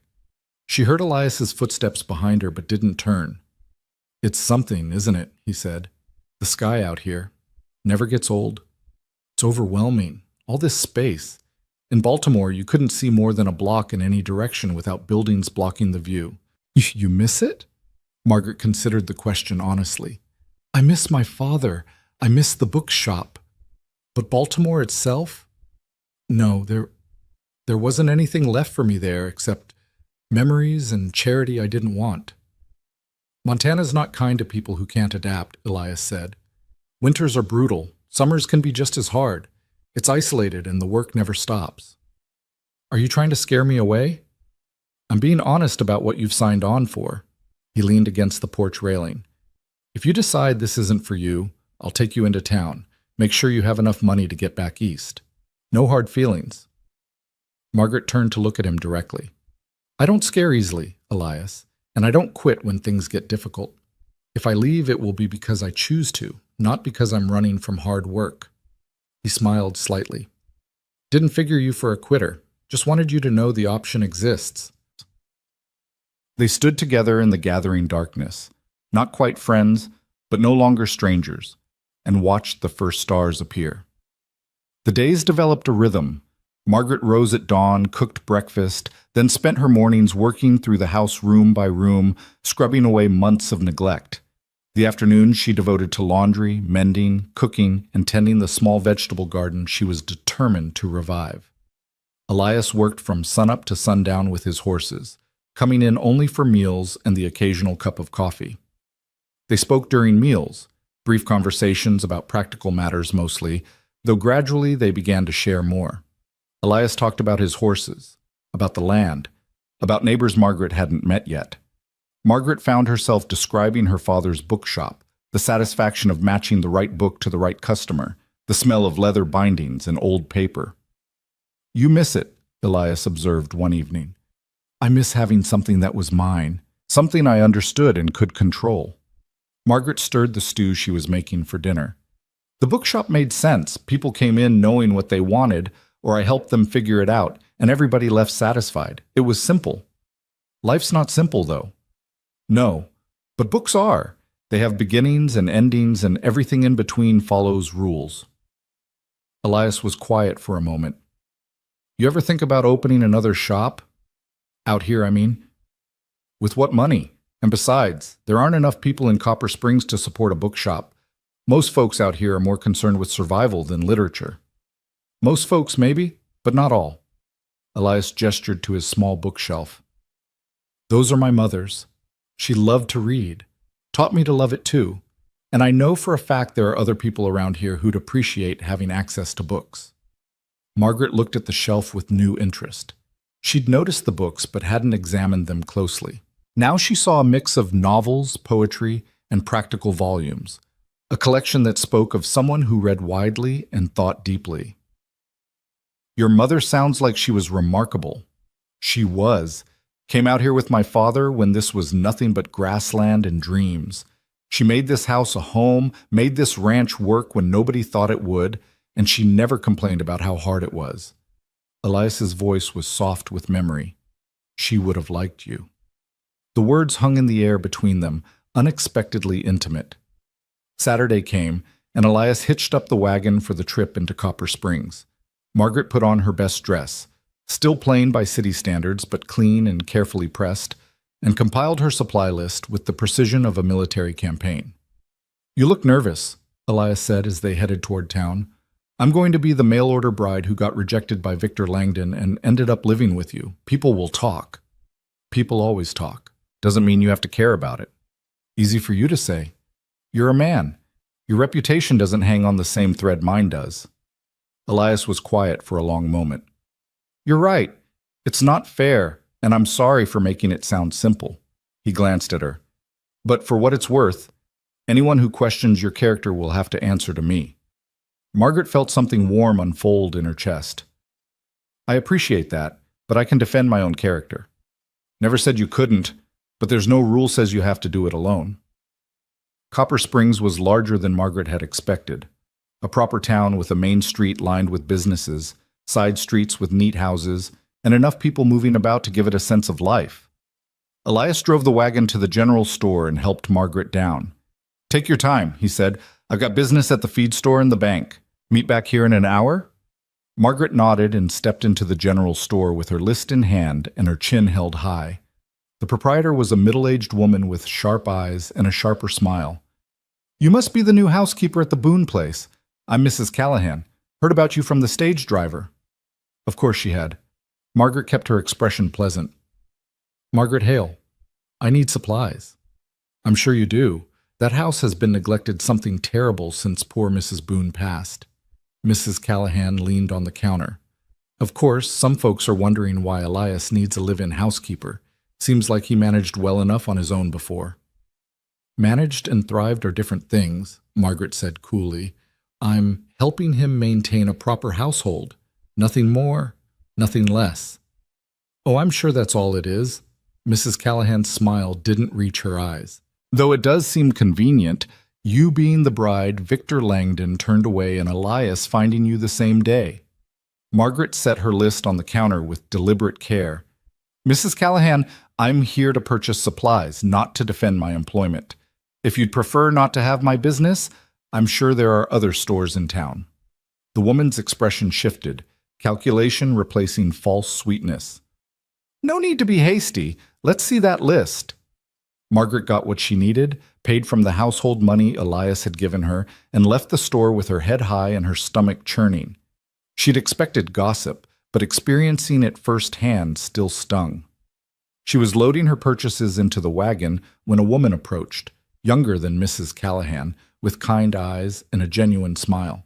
She heard Elias's footsteps behind her but didn't turn. "It's something, isn't it?" he said. "The sky out here. Never gets old. It's overwhelming. All this space. In Baltimore, you couldn't see more than a block in any direction without buildings blocking the view." "You miss it?" Margaret considered the question honestly. "I miss my father. I miss the bookshop. But Baltimore itself? No, there wasn't anything left for me there except memories and charity I didn't want." "Montana's not kind to people who can't adapt," Elias said. "Winters are brutal. Summers can be just as hard. It's isolated and the work never stops." "Are you trying to scare me away?" "I'm being honest about what you've signed on for." He leaned against the porch railing. "If you decide this isn't for you, I'll take you into town. Make sure you have enough money to get back east. No hard feelings." Margaret turned to look at him directly. "I don't scare easily, Elias, and I don't quit when things get difficult. If I leave, it will be because I choose to, not because I'm running from hard work." He smiled slightly. "Didn't figure you for a quitter. Just wanted you to know the option exists." They stood together in the gathering darkness, not quite friends, but no longer strangers, and watched the first stars appear. The days developed a rhythm. Margaret rose at dawn, cooked breakfast, then spent her mornings working through the house room by room, scrubbing away months of neglect. The afternoons she devoted to laundry, mending, cooking, and tending the small vegetable garden she was determined to revive. Elias worked from sunup to sundown with his horses, coming in only for meals and the occasional cup of coffee. They spoke during meals, brief conversations about practical matters mostly, though gradually they began to share more. Elias talked about his horses, about the land, about neighbors Margaret hadn't met yet. Margaret found herself describing her father's bookshop, the satisfaction of matching the right book to the right customer, the smell of leather bindings and old paper. "You miss it," Elias observed one evening. "I miss having something that was mine, something I understood and could control." Margaret stirred the stew she was making for dinner. "The bookshop made sense. People came in knowing what they wanted, or I helped them figure it out, and everybody left satisfied. It was simple. Life's not simple, though." "No, but books are. They have beginnings and endings, and everything in between follows rules." Elias was quiet for a moment. You ever think about opening another shop? Out here, I mean. With what money? And besides, there aren't enough people in Copper Springs to support a bookshop. Most folks out here are more concerned with survival than literature. Most folks, maybe, but not all. Elias gestured to his small bookshelf. Those are my mother's. She loved to read, taught me to love it too, and I know for a fact there are other people around here who'd appreciate having access to books. Margaret looked at the shelf with new interest. She'd noticed the books but hadn't examined them closely. Now she saw a mix of novels, poetry, and practical volumes, a collection that spoke of someone who read widely and thought deeply. Your mother sounds like she was remarkable. She was. Came out here with my father when this was nothing but grassland and dreams. She made this house a home, made this ranch work when nobody thought it would, and she never complained about how hard it was. Elias's voice was soft with memory. She would have liked you. The words hung in the air between them, unexpectedly intimate. Saturday came, and Elias hitched up the wagon for the trip into Copper Springs. Margaret put on her best dress, still plain by city standards but clean and carefully pressed, and compiled her supply list with the precision of a military campaign. You look nervous, Elias said as they headed toward town. I'm going to be the mail-order bride who got rejected by Victor Langdon and ended up living with you. People will talk. People always talk. Doesn't mean you have to care about it. Easy for you to say. You're a man. Your reputation doesn't hang on the same thread mine does. Elias was quiet for a long moment. You're right. It's not fair, and I'm sorry for making it sound simple. He glanced at her. But for what it's worth, anyone who questions your character will have to answer to me. Margaret felt something warm unfold in her chest. I appreciate that, but I can defend my own character. Never said you couldn't, but there's no rule says you have to do it alone. Copper Springs was larger than Margaret had expected. A proper town with a main street lined with businesses, side streets with neat houses, and enough people moving about to give it a sense of life. Elias drove the wagon to the general store and helped Margaret down. Take your time, he said. I've got business at the feed store and the bank. Meet back here in an hour? Margaret nodded and stepped into the general store with her list in hand and her chin held high. The proprietor was a middle-aged woman with sharp eyes and a sharper smile. You must be the new housekeeper at the Boone place. I'm Mrs. Callahan. Heard about you from the stage driver. Of course she had. Margaret kept her expression pleasant. Margaret Hale. I need supplies. I'm sure you do. That house has been neglected something terrible since poor Mrs. Boone passed. Mrs. Callahan leaned on the counter. Of course, some folks are wondering why Elias needs a live-in housekeeper. Seems like he managed well enough on his own before. Managed and thrived are different things, Margaret said coolly. I'm helping him maintain a proper household. Nothing more, nothing less. Oh, I'm sure that's all it is. Mrs. Callahan's smile didn't reach her eyes. Though it does seem convenient, you being the bride, Victor Langdon turned away and Elias finding you the same day. Margaret set her list on the counter with deliberate care. Mrs. Callahan, I'm here to purchase supplies, not to defend my employment. If you'd prefer not to have my business, I'm sure there are other stores in town. The woman's expression shifted, calculation replacing false sweetness. No need to be hasty. Let's see that list. Margaret got what she needed, paid from the household money Elias had given her, and left the store with her head high and her stomach churning. She'd expected gossip, but experiencing it firsthand still stung. She was loading her purchases into the wagon when a woman approached, younger than Mrs. Callahan, with kind eyes and a genuine smile.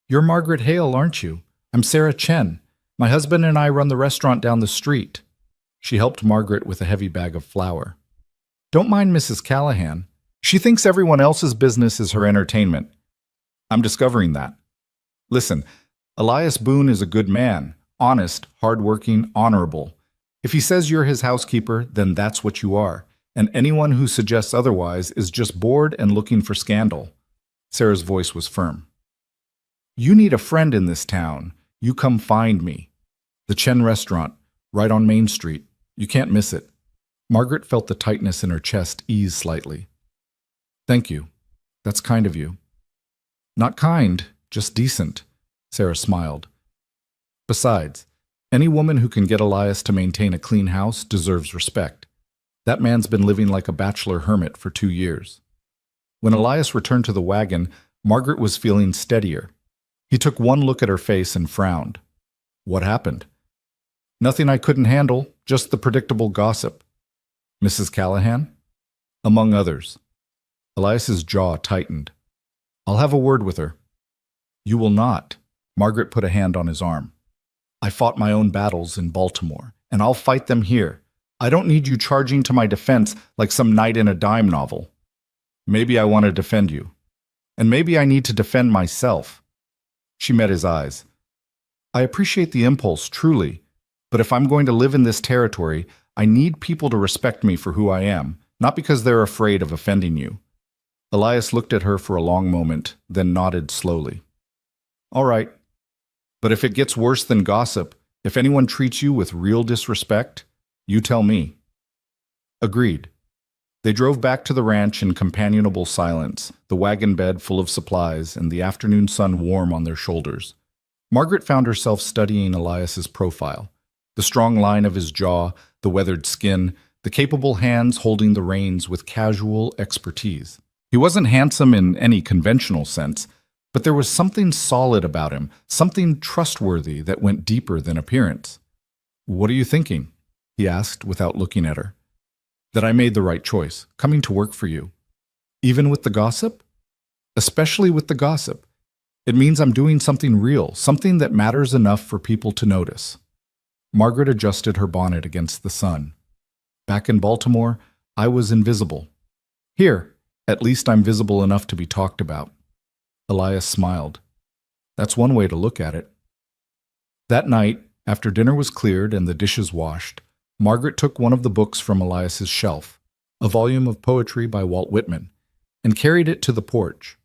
You're Margaret Hale, aren't you? I'm Sarah Chen. My husband and I run the restaurant down the street. She helped Margaret with a heavy bag of flour. Don't mind Mrs. Callahan. She thinks everyone else's business is her entertainment. I'm discovering that. Listen, Elias Boone is a good man, honest, hardworking, honorable. If he says you're his housekeeper, then that's what you are, and anyone who suggests otherwise is just bored and looking for scandal. Sarah's voice was firm. You need a friend in this town. You come find me. The Chen restaurant, right on Main Street. You can't miss it. Margaret felt the tightness in her chest ease slightly. Thank you. That's kind of you. Not kind, just decent. Sarah smiled. Besides, any woman who can get Elias to maintain a clean house deserves respect. That man's been living like a bachelor hermit for 2 years. When Elias returned to the wagon, Margaret was feeling steadier. He took one look at her face and frowned. What happened? Nothing I couldn't handle, just the predictable gossip. Mrs. Callahan? Among others. Elias's jaw tightened. I'll have a word with her. You will not. Margaret put a hand on his arm. I fought my own battles in Baltimore, and I'll fight them here. I don't need you charging to my defense like some knight in a dime novel. Maybe I want to defend you. And maybe I need to defend myself. She met his eyes. I appreciate the impulse, truly, but if I'm going to live in this territory, I need people to respect me for who I am, not because they're afraid of offending you. Elias looked at her for a long moment, then nodded slowly. All right. But if it gets worse than gossip, if anyone treats you with real disrespect, you tell me. Agreed. They drove back to the ranch in companionable silence, the wagon bed full of supplies and the afternoon sun warm on their shoulders. Margaret found herself studying Elias's profile, the strong line of his jaw, the weathered skin, the capable hands holding the reins with casual expertise. He wasn't handsome in any conventional sense, but there was something solid about him, something trustworthy that went deeper than appearance. What are you thinking? He asked without looking at her. That I made the right choice, coming to work for you. Even with the gossip? Especially with the gossip. It means I'm doing something real, something that matters enough for people to notice. Margaret adjusted her bonnet against the sun. Back in Baltimore, I was invisible. Here, at least I'm visible enough to be talked about. Elias smiled. That's one way to look at it. That night, after dinner was cleared and the dishes washed, Margaret took one of the books from Elias's shelf, a volume of poetry by Walt Whitman, and carried it to the porch.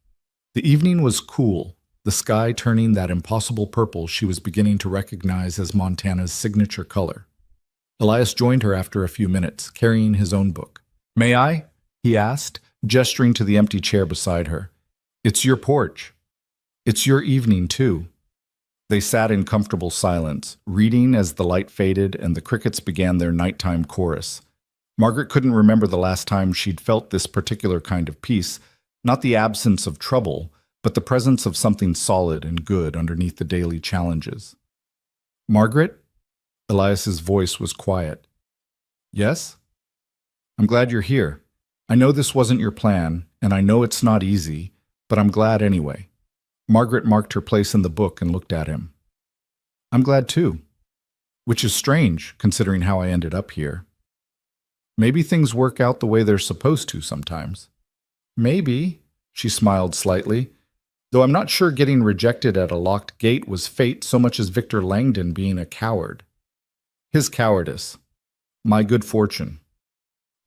The evening was cool, the sky turning that impossible purple she was beginning to recognize as Montana's signature color. Elias joined her after a few minutes, carrying his own book. May I? He asked, gesturing to the empty chair beside her. It's your porch. It's your evening, too. They sat in comfortable silence, reading as the light faded and the crickets began their nighttime chorus. Margaret couldn't remember the last time she'd felt this particular kind of peace, not the absence of trouble, but the presence of something solid and good underneath the daily challenges. Margaret? Elias's voice was quiet. Yes? I'm glad you're here. I know this wasn't your plan, and I know it's not easy, but I'm glad anyway. Margaret marked her place in the book and looked at him. I'm glad too. Which is strange, considering how I ended up here. Maybe things work out the way they're supposed to sometimes. Maybe, she smiled slightly, though I'm not sure getting rejected at a locked gate was fate so much as Victor Langdon being a coward. His cowardice. My good fortune.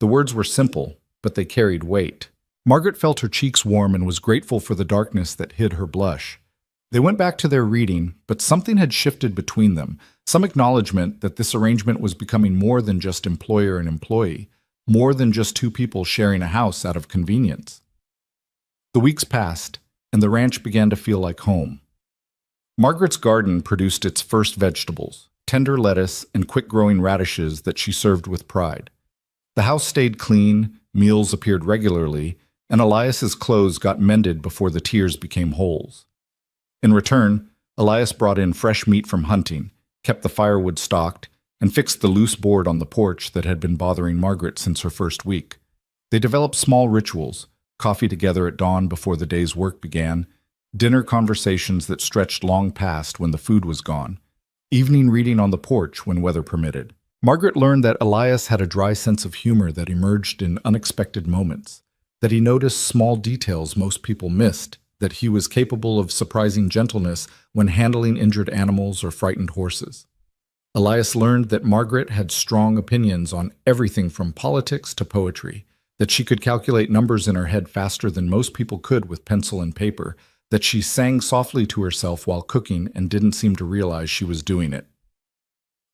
The words were simple, but they carried weight. Margaret felt her cheeks warm and was grateful for the darkness that hid her blush. They went back to their reading, but something had shifted between them, some acknowledgement that this arrangement was becoming more than just employer and employee, more than just two people sharing a house out of convenience. The weeks passed, and the ranch began to feel like home. Margaret's garden produced its first vegetables, tender lettuce and quick-growing radishes that she served with pride. The house stayed clean, meals appeared regularly, and Elias's clothes got mended before the tears became holes. In return, Elias brought in fresh meat from hunting, kept the firewood stocked, and fixed the loose board on the porch that had been bothering Margaret since her first week. They developed small rituals, coffee together at dawn before the day's work began, dinner conversations that stretched long past when the food was gone, evening reading on the porch when weather permitted. Margaret learned that Elias had a dry sense of humor that emerged in unexpected moments, that he noticed small details most people missed, that he was capable of surprising gentleness when handling injured animals or frightened horses. Elias learned that Margaret had strong opinions on everything from politics to poetry, that she could calculate numbers in her head faster than most people could with pencil and paper, that she sang softly to herself while cooking and didn't seem to realize she was doing it.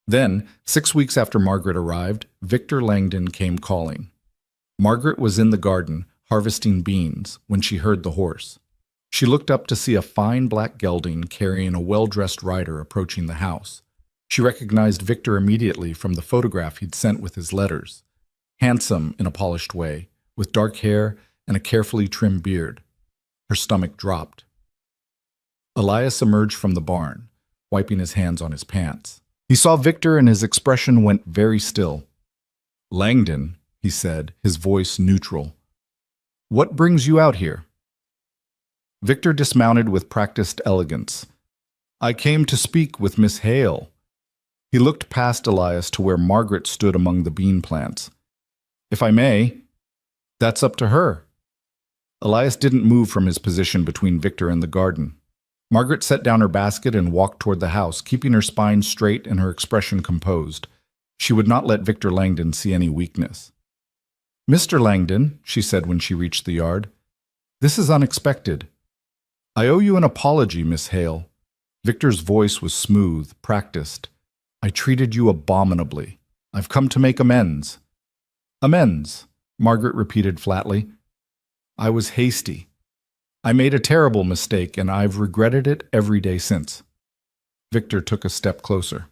Then, 6 weeks after Margaret arrived, Victor Langdon came calling. Margaret was in the garden, harvesting beans, when she heard the horse. She looked up to see a fine black gelding carrying a well-dressed rider approaching the house. She recognized Victor immediately from the photograph he'd sent with his letters. Handsome in a polished way, with dark hair and a carefully trimmed beard. Her stomach dropped. Elias emerged from the barn, wiping his hands on his pants. He saw Victor and his expression went very still. "Langdon," he said, his voice neutral. "What brings you out here?" Victor dismounted with practiced elegance. "I came to speak with Miss Hale." He looked past Elias to where Margaret stood among the bean plants. "If I may." "That's up to her." Elias didn't move from his position between Victor and the garden. Margaret set down her basket and walked toward the house, keeping her spine straight and her expression composed. She would not let Victor Langdon see any weakness. "Mr. Langdon," she said when she reached the yard, "this is unexpected. I owe you an apology, Miss Hale." Victor's voice was smooth, practiced. "I treated you abominably. I've come to make amends." "Amends," Margaret repeated flatly. "I was hasty. I made a terrible mistake, and I've regretted it every day since." Victor took a step closer.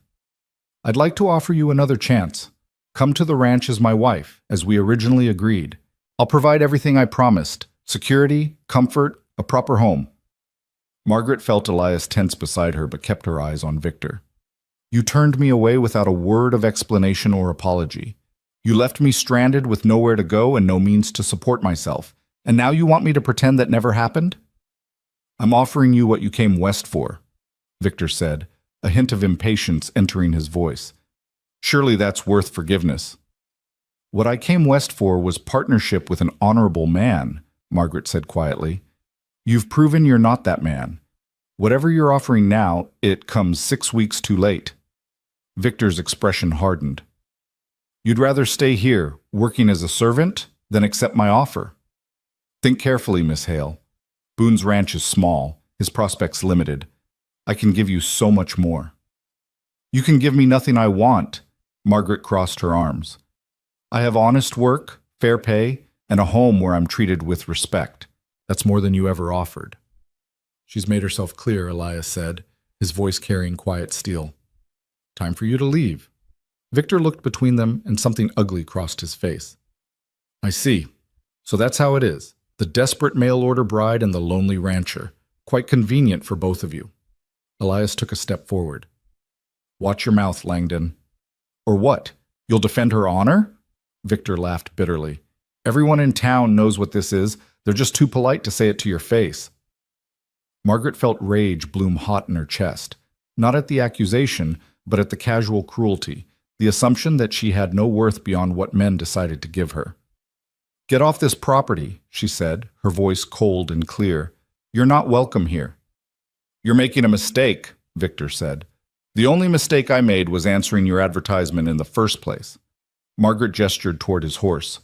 "I'd like to offer you another chance. Come to the ranch as my wife, as we originally agreed. I'll provide everything I promised: security, comfort, a proper home." Margaret felt Elias tense beside her, but kept her eyes on Victor. "You turned me away without a word of explanation or apology. You left me stranded with nowhere to go and no means to support myself. And now you want me to pretend that never happened?" "I'm offering you what you came west for," Victor said, a hint of impatience entering his voice. "Surely that's worth forgiveness." "What I came west for was partnership with an honorable man," Margaret said quietly. "You've proven you're not that man. Whatever you're offering now, it comes 6 weeks too late." Victor's expression hardened. "You'd rather stay here, working as a servant, than accept my offer?" "Think carefully, Miss Hale. Boone's ranch is small, his prospects limited. I can give you so much more." "You can give me nothing I want." Margaret crossed her arms. "I have honest work, fair pay, and a home where I'm treated with respect. That's more than you ever offered." "She's made herself clear," Elias said, his voice carrying quiet steel. "Time for you to leave." Victor looked between them, and something ugly crossed his face. "I see. So that's how it is. The desperate mail-order bride and the lonely rancher. Quite convenient for both of you." Elias took a step forward. "Watch your mouth, Langdon." "Or what? You'll defend her honor?" Victor laughed bitterly. "Everyone in town knows what this is. They're just too polite to say it to your face." Margaret felt rage bloom hot in her chest, not at the accusation, but at the casual cruelty, the assumption that she had no worth beyond what men decided to give her. "Get off this property," she said, her voice cold and clear. "You're not welcome here." "You're making a mistake," Victor said. "The only mistake I made was answering your advertisement in the first place." Margaret gestured toward his horse.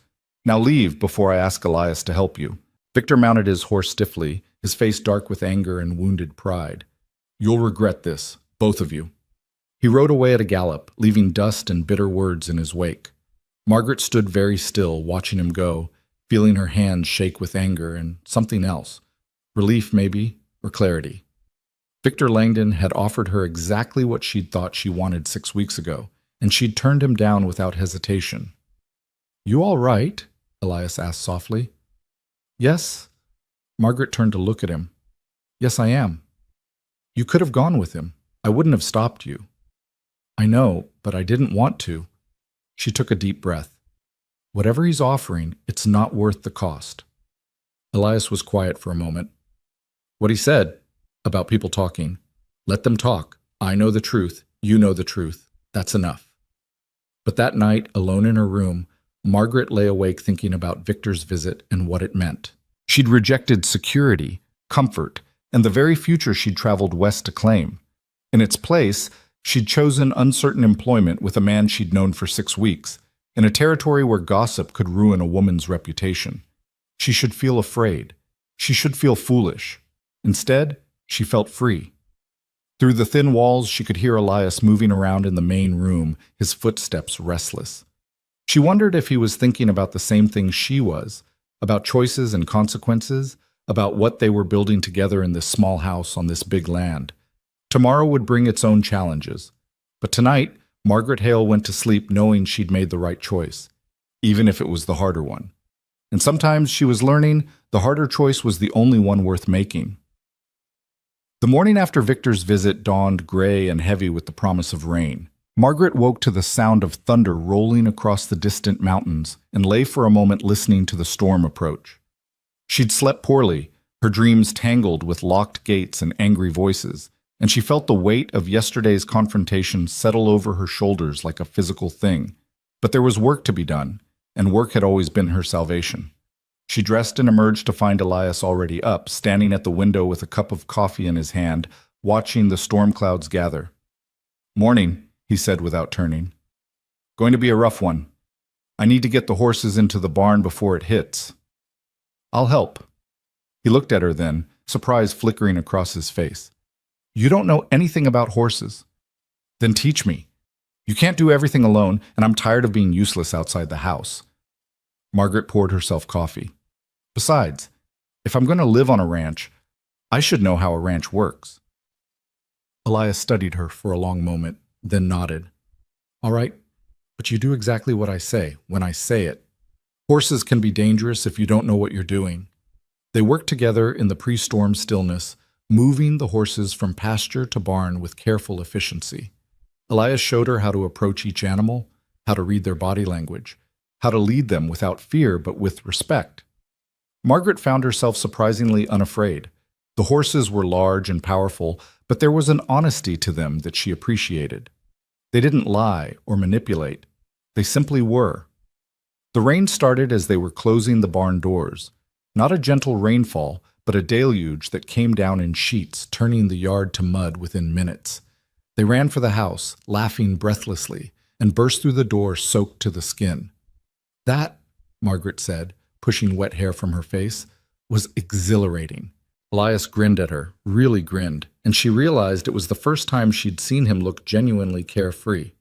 "Now leave before I ask Elias to help you." Victor mounted his horse stiffly, his face dark with anger and wounded pride. "You'll regret this, both of you." He rode away at a gallop, leaving dust and bitter words in his wake. Margaret stood very still, watching him go, feeling her hands shake with anger and something else. Relief, maybe, or clarity. Victor Langdon had offered her exactly what she'd thought she wanted 6 weeks ago, and she'd turned him down without hesitation. "You all right?" Elias asked softly. "Yes." Margaret turned to look at him. "Yes, I am." "You could have gone with him. I wouldn't have stopped you." "I know, but I didn't want to." She took a deep breath. "Whatever he's offering, it's not worth the cost." Elias was quiet for a moment. "What he said about people talking. Let them talk. I know the truth. You know the truth. That's enough." But that night, alone in her room, Margaret lay awake thinking about Victor's visit and what it meant. She'd rejected security, comfort, and the very future she'd traveled west to claim. In its place, she'd chosen uncertain employment with a man she'd known for 6 weeks, in a territory where gossip could ruin a woman's reputation. She should feel afraid. She should feel foolish. Instead, she felt free. Through the thin walls, she could hear Elias moving around in the main room, his footsteps restless. She wondered if he was thinking about the same things she was, about choices and consequences, about what they were building together in this small house on this big land. Tomorrow would bring its own challenges. But tonight, Margaret Hale went to sleep knowing she'd made the right choice, even if it was the harder one. And sometimes she was learning the harder choice was the only one worth making. The morning after Victor's visit dawned gray and heavy with the promise of rain. Margaret woke to the sound of thunder rolling across the distant mountains and lay for a moment listening to the storm approach. She'd slept poorly, her dreams tangled with locked gates and angry voices, and she felt the weight of yesterday's confrontation settle over her shoulders like a physical thing. But there was work to be done, and work had always been her salvation. She dressed and emerged to find Elias already up, standing at the window with a cup of coffee in his hand, watching the storm clouds gather. "Morning," he said without turning. "Going to be a rough one. I need to get the horses into the barn before it hits." "I'll help." He looked at her then, surprise flickering across his face. "You don't know anything about horses. Then teach me. You can't do everything alone, and I'm tired of being useless outside the house." Margaret poured herself coffee. "Besides, if I'm going to live on a ranch, I should know how a ranch works." Elias studied her for a long moment, then nodded. "All right, but you do exactly what I say, when I say it. Horses can be dangerous if you don't know what you're doing." They worked together in the pre-storm stillness, moving the horses from pasture to barn with careful efficiency. Elias showed her how to approach each animal, how to read their body language, how to lead them without fear but with respect. Margaret found herself surprisingly unafraid. The horses were large and powerful, but there was an honesty to them that she appreciated. They didn't lie or manipulate. They simply were. The rain started as they were closing the barn doors. Not a gentle rainfall, but a deluge that came down in sheets, turning the yard to mud within minutes. They ran for the house, laughing breathlessly, and burst through the door soaked to the skin. "That," Margaret said, pushing wet hair from her face, "was exhilarating." Elias grinned at her, really grinned, and she realized it was the first time she'd seen him look genuinely carefree.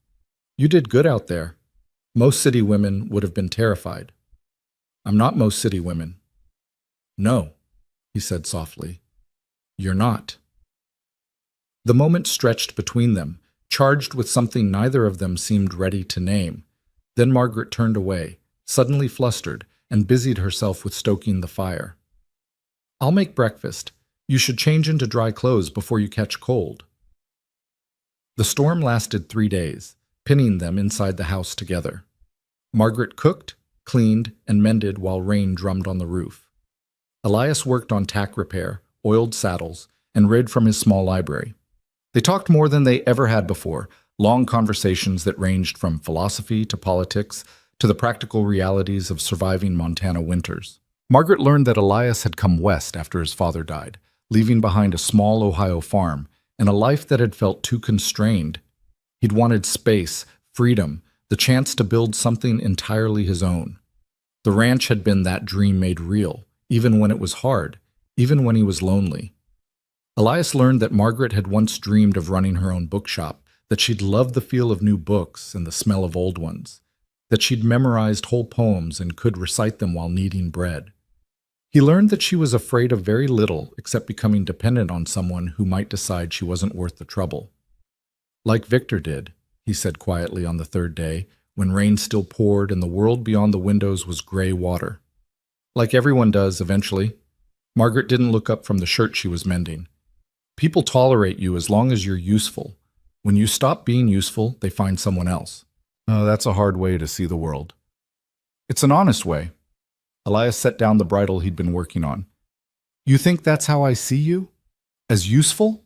"You did good out there. Most city women would have been terrified." "I'm not most city women." "No," he said softly. "You're not." The moment stretched between them, charged with something neither of them seemed ready to name. Then Margaret turned away, suddenly flustered, and busied herself with stoking the fire. "I'll make breakfast. You should change into dry clothes before you catch cold." The storm lasted 3 days, pinning them inside the house together. Margaret cooked, cleaned, and mended while rain drummed on the roof. Elias worked on tack repair, oiled saddles, and read from his small library. They talked more than they ever had before, long conversations that ranged from philosophy to politics to the practical realities of surviving Montana winters. Margaret learned that Elias had come west after his father died, leaving behind a small Ohio farm and a life that had felt too constrained. He'd wanted space, freedom, the chance to build something entirely his own. The ranch had been that dream made real, even when it was hard, even when he was lonely. Elias learned that Margaret had once dreamed of running her own bookshop, that she'd loved the feel of new books and the smell of old ones, that she'd memorized whole poems and could recite them while kneading bread. He learned that she was afraid of very little except becoming dependent on someone who might decide she wasn't worth the trouble. "Like Victor did," he said quietly on the 3rd day, when rain still poured and the world beyond the windows was gray water. "Like everyone does, eventually." Margaret didn't look up from the shirt she was mending. "People tolerate you as long as you're useful. When you stop being useful, they find someone else." "Oh, that's a hard way to see the world." "It's an honest way." Elias set down the bridle he'd been working on. "You think that's how I see you? As useful?"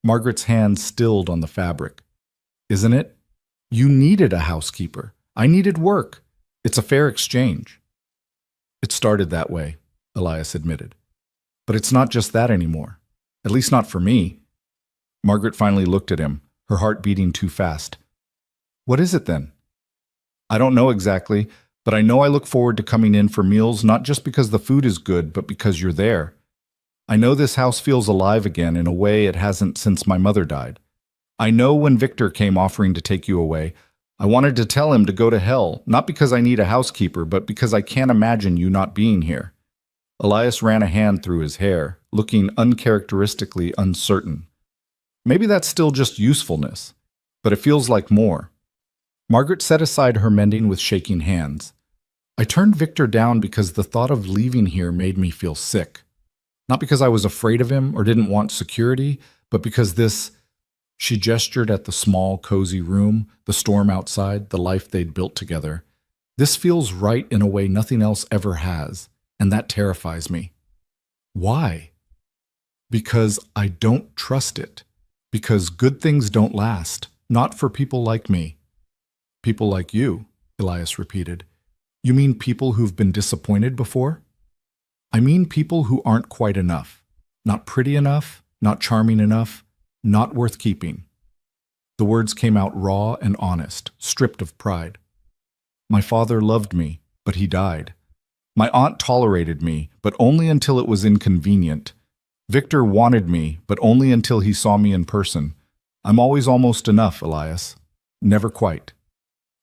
Margaret's hand stilled on the fabric. "Isn't it? You needed a housekeeper. I needed work. It's a fair exchange." "It started that way," Elias admitted. "But it's not just that anymore. At least not for me." Margaret finally looked at him, her heart beating too fast. "What is it then?" "I don't know exactly, but I know I look forward to coming in for meals not just because the food is good, but because you're there. I know this house feels alive again in a way it hasn't since my mother died. I know when Victor came offering to take you away, I wanted to tell him to go to hell, not because I need a housekeeper, but because I can't imagine you not being here. Elias ran a hand through his hair, looking uncharacteristically uncertain. Maybe that's still just usefulness, but it feels like more. Margaret set aside her mending with shaking hands. I turned Victor down because the thought of leaving here made me feel sick. Not because I was afraid of him or didn't want security, but because this— She gestured at the small, cozy room, the storm outside, the life they'd built together. This feels right in a way nothing else ever has, and that terrifies me. Why? Because I don't trust it. Because good things don't last, not for people like me. People like you, Elias repeated. You mean people who've been disappointed before? I mean people who aren't quite enough. Not pretty enough, not charming enough, not worth keeping. The words came out raw and honest, stripped of pride. My father loved me, but he died. My aunt tolerated me, but only until it was inconvenient. Victor wanted me, but only until he saw me in person. I'm always almost enough, Elias. Never quite.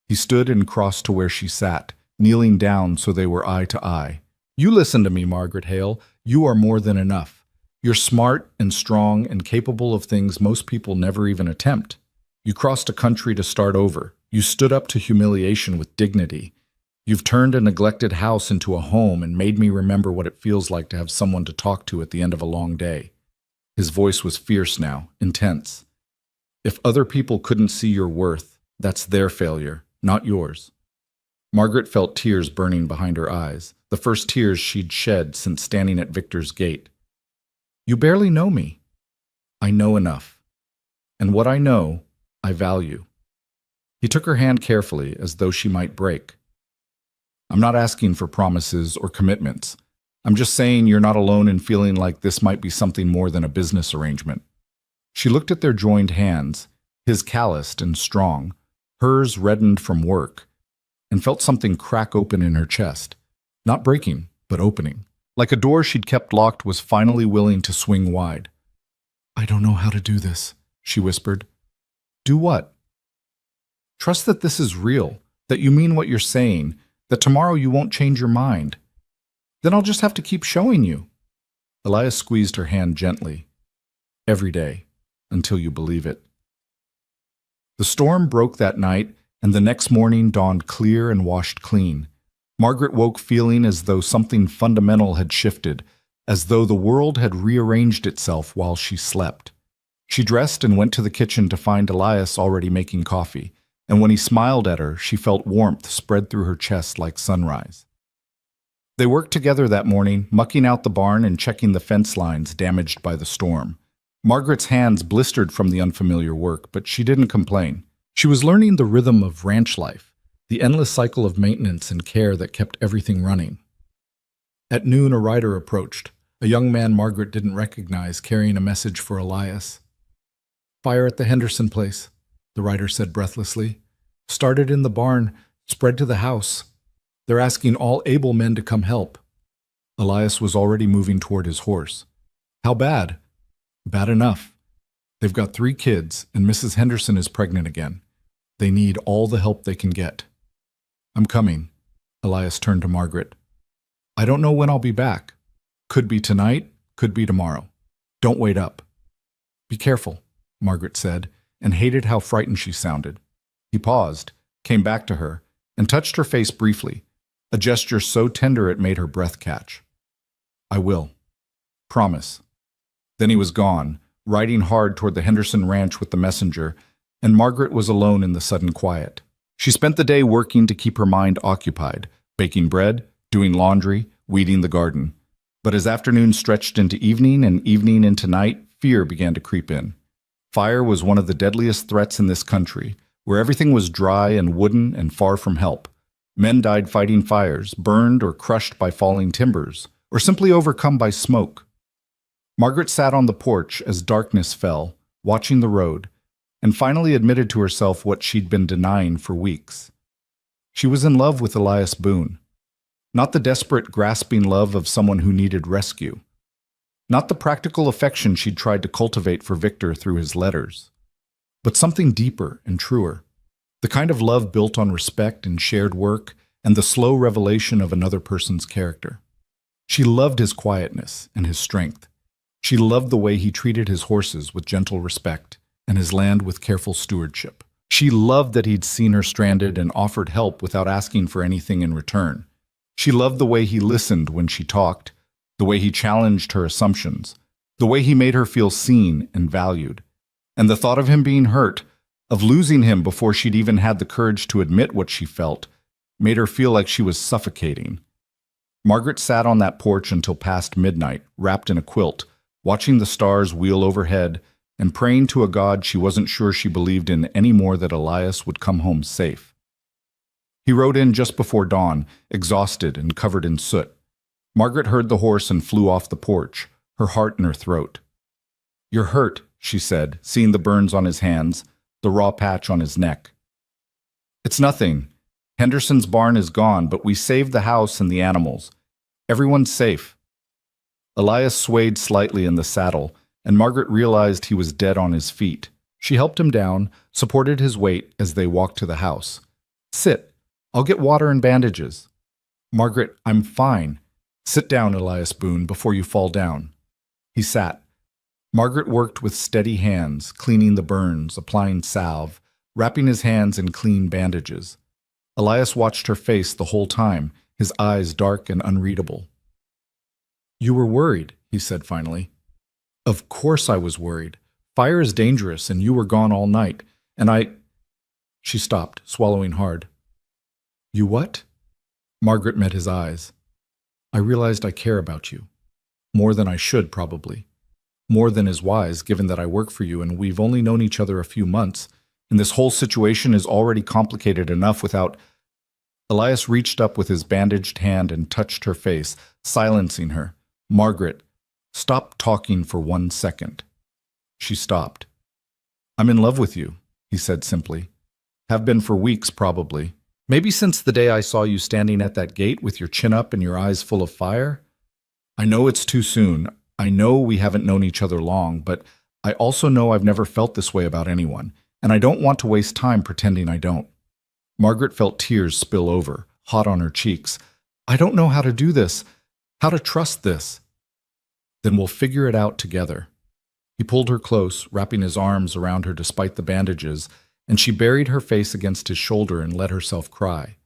He stood and crossed to where she sat, kneeling down so they were eye to eye. You listen to me, Margaret Hale. You are more than enough. You're smart and strong and capable of things most people never even attempt. You crossed a country to start over. You stood up to humiliation with dignity. You've turned a neglected house into a home and made me remember what it feels like to have someone to talk to at the end of a long day. His voice was fierce now, intense. If other people couldn't see your worth, that's their failure, not yours. Margaret felt tears burning behind her eyes, the first tears she'd shed since standing at Victor's gate. You barely know me. I know enough. And what I know, I value. He took her hand carefully, as though she might break. I'm not asking for promises or commitments. I'm just saying you're not alone in feeling like this might be something more than a business arrangement. She looked at their joined hands, his calloused and strong, hers reddened from work, and felt something crack open in her chest. Not breaking, but opening. Like a door she'd kept locked was finally willing to swing wide. I don't know how to do this, she whispered. Do what? Trust that this is real, that you mean what you're saying, that tomorrow you won't change your mind. Then I'll just have to keep showing you. Elias squeezed her hand gently. Every day, until you believe it. The storm broke that night, and the next morning dawned clear and washed clean. Margaret woke feeling as though something fundamental had shifted, as though the world had rearranged itself while she slept. She dressed and went to the kitchen to find Elias already making coffee, and when he smiled at her, she felt warmth spread through her chest like sunrise. They worked together that morning, mucking out the barn and checking the fence lines damaged by the storm. Margaret's hands blistered from the unfamiliar work, but she didn't complain. She was learning the rhythm of ranch life, the endless cycle of maintenance and care that kept everything running. At noon, a rider approached, a young man Margaret didn't recognize, carrying a message for Elias. Fire at the Henderson place, the rider said breathlessly. Started in the barn, spread to the house. They're asking all able men to come help. Elias was already moving toward his horse. How bad? Bad enough. They've got 3 kids, and Mrs. Henderson is pregnant again. They need all the help they can get. I'm coming. Elias turned to Margaret. I don't know when I'll be back. Could be tonight, could be tomorrow. Don't wait up. Be careful, Margaret said, and hated how frightened she sounded. He paused, came back to her, and touched her face briefly, a gesture so tender it made her breath catch. I will. Promise. Then he was gone, riding hard toward the Henderson ranch with the messenger, and Margaret was alone in the sudden quiet. She spent the day working to keep her mind occupied, baking bread, doing laundry, weeding the garden. But as afternoon stretched into evening and evening into night, fear began to creep in. Fire was one of the deadliest threats in this country, where everything was dry and wooden and far from help. Men died fighting fires, burned or crushed by falling timbers, or simply overcome by smoke. Margaret sat on the porch as darkness fell, watching the road, and finally admitted to herself what she'd been denying for weeks. She was in love with Elias Boone. Not the desperate, grasping love of someone who needed rescue. Not the practical affection she'd tried to cultivate for Victor through his letters. But something deeper and truer. The kind of love built on respect and shared work and the slow revelation of another person's character. She loved his quietness and his strength. She loved the way he treated his horses with gentle respect and his land with careful stewardship. She loved that he'd seen her stranded and offered help without asking for anything in return. She loved the way he listened when she talked, the way he challenged her assumptions, the way he made her feel seen and valued. And the thought of him being hurt, of losing him before she'd even had the courage to admit what she felt, made her feel like she was suffocating. Margaret sat on that porch until past midnight, wrapped in a quilt, watching the stars wheel overhead and praying to a God she wasn't sure she believed in any more that Elias would come home safe. He rode in just before dawn, exhausted and covered in soot. Margaret heard the horse and flew off the porch, her heart in her throat. "You're hurt," she said, seeing the burns on his hands, the raw patch on his neck. "It's nothing. Henderson's barn is gone, but we saved the house and the animals. Everyone's safe." Elias swayed slightly in the saddle, and Margaret realized he was dead on his feet. She helped him down, supported his weight as they walked to the house. "Sit. I'll get water and bandages." "Margaret, I'm fine." "Sit down, Elias Boone, before you fall down." He sat. Margaret worked with steady hands, cleaning the burns, applying salve, wrapping his hands in clean bandages. Elias watched her face the whole time, his eyes dark and unreadable. "You were worried," he said finally. "Of course I was worried. Fire is dangerous, and you were gone all night, and I—" She stopped, swallowing hard. "You what?" Margaret met his eyes. "I realized I care about you. More than I should, probably. More than is wise, given that I work for you and we've only known each other a few months, and this whole situation is already complicated enough without—" Elias reached up with his bandaged hand and touched her face, silencing her. "Margaret, stop talking for 1 second." She stopped. "I'm in love with you," he said simply. "Have been for weeks, probably. Maybe since the day I saw you standing at that gate with your chin up and your eyes full of fire. I know it's too soon. I know we haven't known each other long, but I also know I've never felt this way about anyone, and I don't want to waste time pretending I don't." Margaret felt tears spill over, hot on her cheeks. "I don't know how to do this, how to trust this." "Then we'll figure it out together." He pulled her close, wrapping his arms around her despite the bandages, and she buried her face against his shoulder and let herself cry.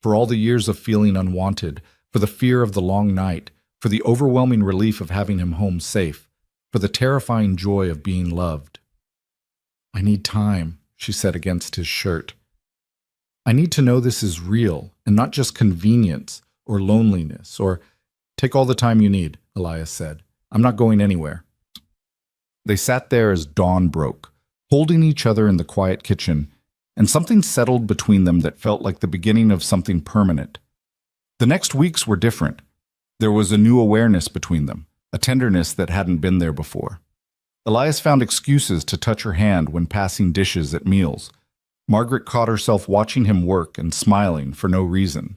For all the years of feeling unwanted, for the fear of the long night, for the overwhelming relief of having him home safe, for the terrifying joy of being loved. "I need time," she said against his shirt. "I need to know this is real and not just convenience or loneliness or—" "Take all the time you need," Elias said. "I'm not going anywhere." They sat there as dawn broke, holding each other in the quiet kitchen, and something settled between them that felt like the beginning of something permanent. The next weeks were different. There was a new awareness between them, a tenderness that hadn't been there before. Elias found excuses to touch her hand when passing dishes at meals. Margaret caught herself watching him work and smiling for no reason.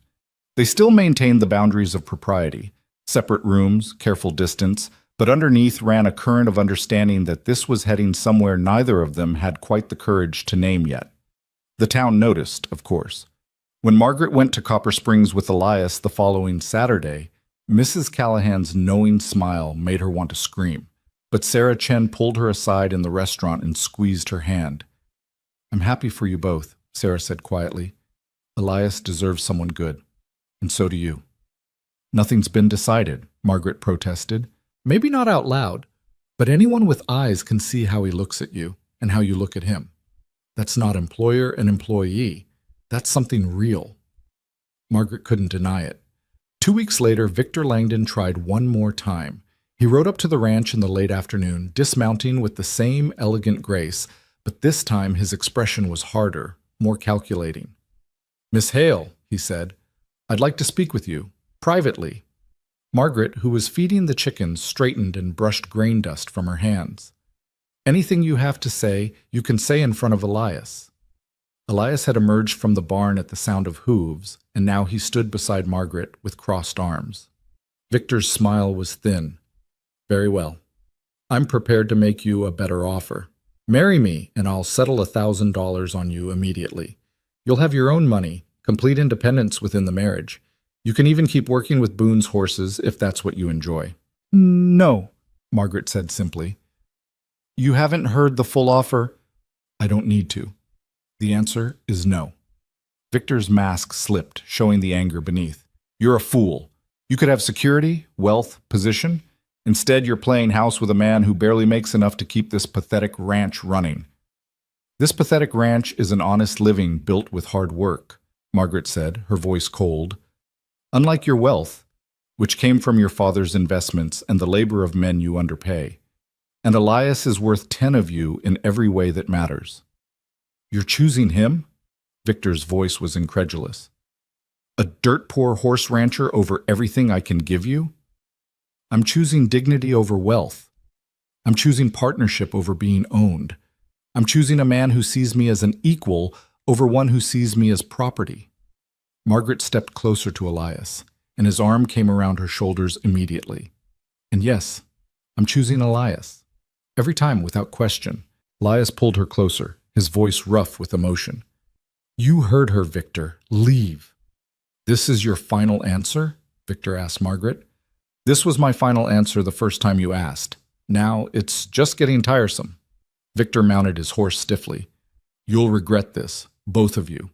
They still maintained the boundaries of propriety, separate rooms, careful distance, but underneath ran a current of understanding that this was heading somewhere neither of them had quite the courage to name yet. The town noticed, of course. When Margaret went to Copper Springs with Elias the following Saturday, Mrs. Callahan's knowing smile made her want to scream, but Sarah Chen pulled her aside in the restaurant and squeezed her hand. "I'm happy for you both," Sarah said quietly. "Elias deserves someone good, and so do you." "Nothing's been decided," Margaret protested. "Maybe not out loud, but anyone with eyes can see how he looks at you and how you look at him. That's not employer and employee. That's something real." Margaret couldn't deny it. 2 weeks later, Victor Langdon tried one more time. He rode up to the ranch in the late afternoon, dismounting with the same elegant grace, but this time his expression was harder, more calculating. "Miss Hale," he said, "I'd like to speak with you, privately." Margaret, who was feeding the chickens, straightened and brushed grain dust from her hands. "Anything you have to say, you can say in front of Elias." Elias had emerged from the barn at the sound of hooves, and now he stood beside Margaret with crossed arms. Victor's smile was thin. "Very well. I'm prepared to make you a better offer. Marry me, and I'll settle $1,000 on you immediately. You'll have your own money, complete independence within the marriage. You can even keep working with Boone's horses if that's what you enjoy. No, Margaret said simply. You haven't heard the full offer? I don't need to. The answer is no. Victor's mask slipped, showing the anger beneath. You're a fool. You could have security, wealth, position. Instead, you're playing house with a man who barely makes enough to keep this pathetic ranch running. This pathetic ranch is an honest living built with hard work, Margaret said, her voice cold. Unlike your wealth, which came from your father's investments and the labor of men you underpay. And Elias is worth 10 of you in every way that matters. You're choosing him? Victor's voice was incredulous. A dirt-poor horse rancher over everything I can give you? I'm choosing dignity over wealth. I'm choosing partnership over being owned. I'm choosing a man who sees me as an equal over one who sees me as property. Margaret stepped closer to Elias, and his arm came around her shoulders immediately. And yes, I'm choosing Elias. Every time, without question. Elias pulled her closer, his voice rough with emotion. You heard her, Victor. Leave. This is your final answer? Victor asked Margaret. This was my final answer the first time you asked. Now it's just getting tiresome. Victor mounted his horse stiffly. You'll regret this, both of you.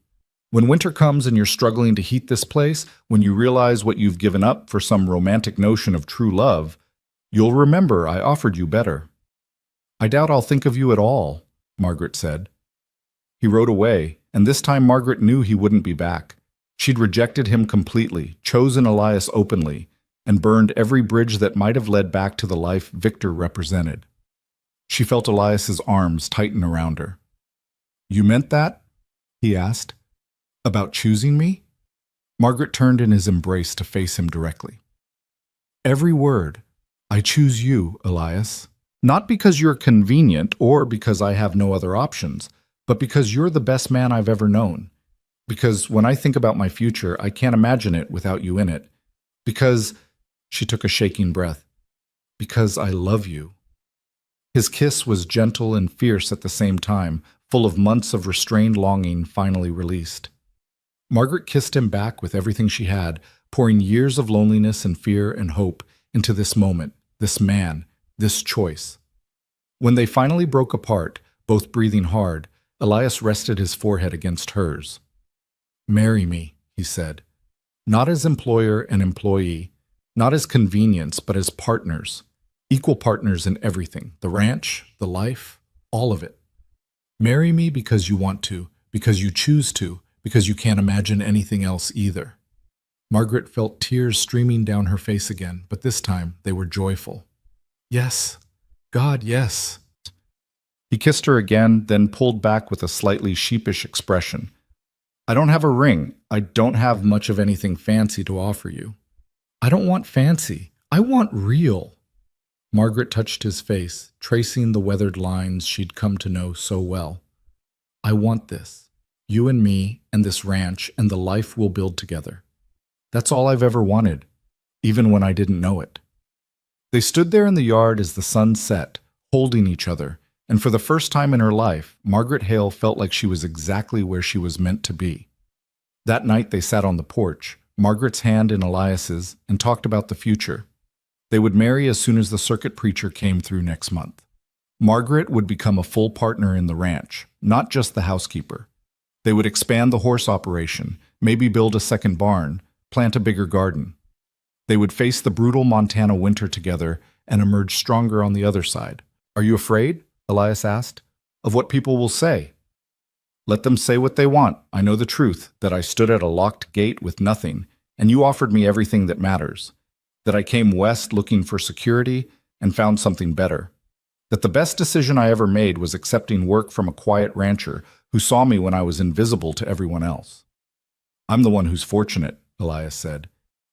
When winter comes and you're struggling to heat this place, when you realize what you've given up for some romantic notion of true love, you'll remember I offered you better. I doubt I'll think of you at all, Margaret said. He rode away, and this time Margaret knew he wouldn't be back. She'd rejected him completely, chosen Elias openly, and burned every bridge that might have led back to the life Victor represented. She felt Elias's arms tighten around her. You meant that? He asked. About choosing me? Margaret turned in his embrace to face him directly. Every word. I choose you, Elias. Not because you're convenient or because I have no other options, but because you're the best man I've ever known. Because when I think about my future, I can't imagine it without you in it. Because, she took a shaking breath, because I love you. His kiss was gentle and fierce at the same time, full of months of restrained longing finally released. Margaret kissed him back with everything she had, pouring years of loneliness and fear and hope into this moment, this man, this choice. When they finally broke apart, both breathing hard, Elias rested his forehead against hers. Marry me, he said. Not as employer and employee, not as convenience, but as partners. Equal partners in everything, the ranch, the life, all of it. Marry me because you want to, because you choose to, because you can't imagine anything else either. Margaret felt tears streaming down her face again, but this time they were joyful. Yes, God, yes. He kissed her again, then pulled back with a slightly sheepish expression. I don't have a ring. I don't have much of anything fancy to offer you. I don't want fancy. I want real. Margaret touched his face, tracing the weathered lines she'd come to know so well. I want this. You and me, and this ranch, and the life we'll build together. That's all I've ever wanted, even when I didn't know it. They stood there in the yard as the sun set, holding each other, and for the first time in her life, Margaret Hale felt like she was exactly where she was meant to be. That night they sat on the porch, Margaret's hand in Elias's, and talked about the future. They would marry as soon as the circuit preacher came through next month. Margaret would become a full partner in the ranch, not just the housekeeper. They would expand the horse operation, maybe build a second barn, plant a bigger garden. They would face the brutal Montana winter together and emerge stronger on the other side. Are you afraid? Elias asked. Of what people will say? Let them say what they want. I know the truth, that I stood at a locked gate with nothing, and you offered me everything that matters. That I came west looking for security and found something better. That the best decision I ever made was accepting work from a quiet rancher who saw me when I was invisible to everyone else. I'm the one who's fortunate, Elias said.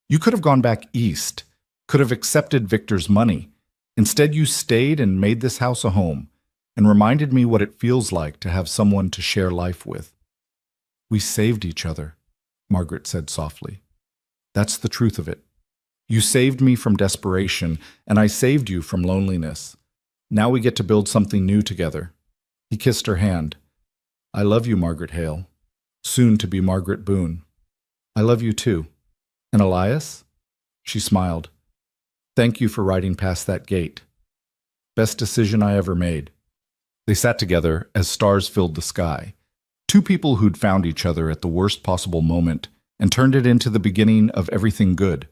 You could have gone back east, could have accepted Victor's money. Instead, you stayed and made this house a home, and reminded me what it feels like to have someone to share life with. We saved each other, Margaret said softly. That's the truth of it. You saved me from desperation, and I saved you from loneliness. Now we get to build something new together. He kissed her hand. I love you, Margaret Hale. Soon to be Margaret Boone. I love you too. And Elias? She smiled. Thank you for riding past that gate. Best decision I ever made. They sat together as stars filled the sky. Two people who'd found each other at the worst possible moment and turned it into the beginning of everything good.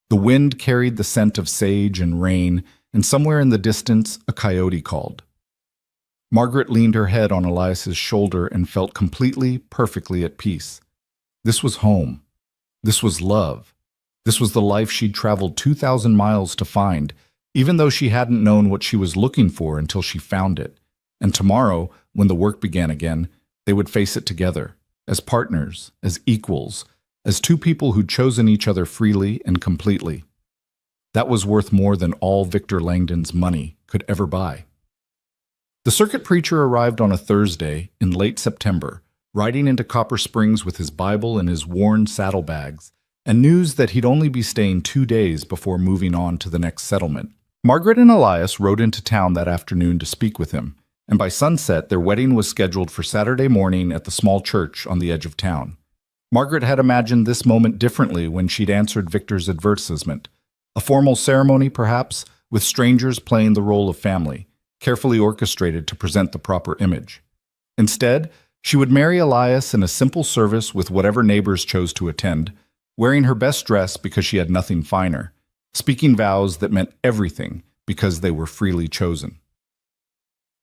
The wind carried the scent of sage and rain, and somewhere in the distance a coyote called. Margaret leaned her head on Elias's shoulder and felt completely, perfectly at peace. This was home. This was love. This was the life she'd traveled 2,000 miles to find, even though she hadn't known what she was looking for until she found it. And tomorrow, when the work began again, they would face it together, as partners, as equals, as two people who'd chosen each other freely and completely. That was worth more than all Victor Langdon's money could ever buy. The circuit preacher arrived on a Thursday in late September, riding into Copper Springs with his Bible and his worn saddlebags, and news that he'd only be staying 2 days before moving on to the next settlement. Margaret and Elias rode into town that afternoon to speak with him, and by sunset their wedding was scheduled for Saturday morning at the small church on the edge of town. Margaret had imagined this moment differently when she'd answered Victor's advertisement. A formal ceremony, perhaps, with strangers playing the role of family, carefully orchestrated to present the proper image. Instead, she would marry Elias in a simple service with whatever neighbors chose to attend, wearing her best dress because she had nothing finer, speaking vows that meant everything because they were freely chosen.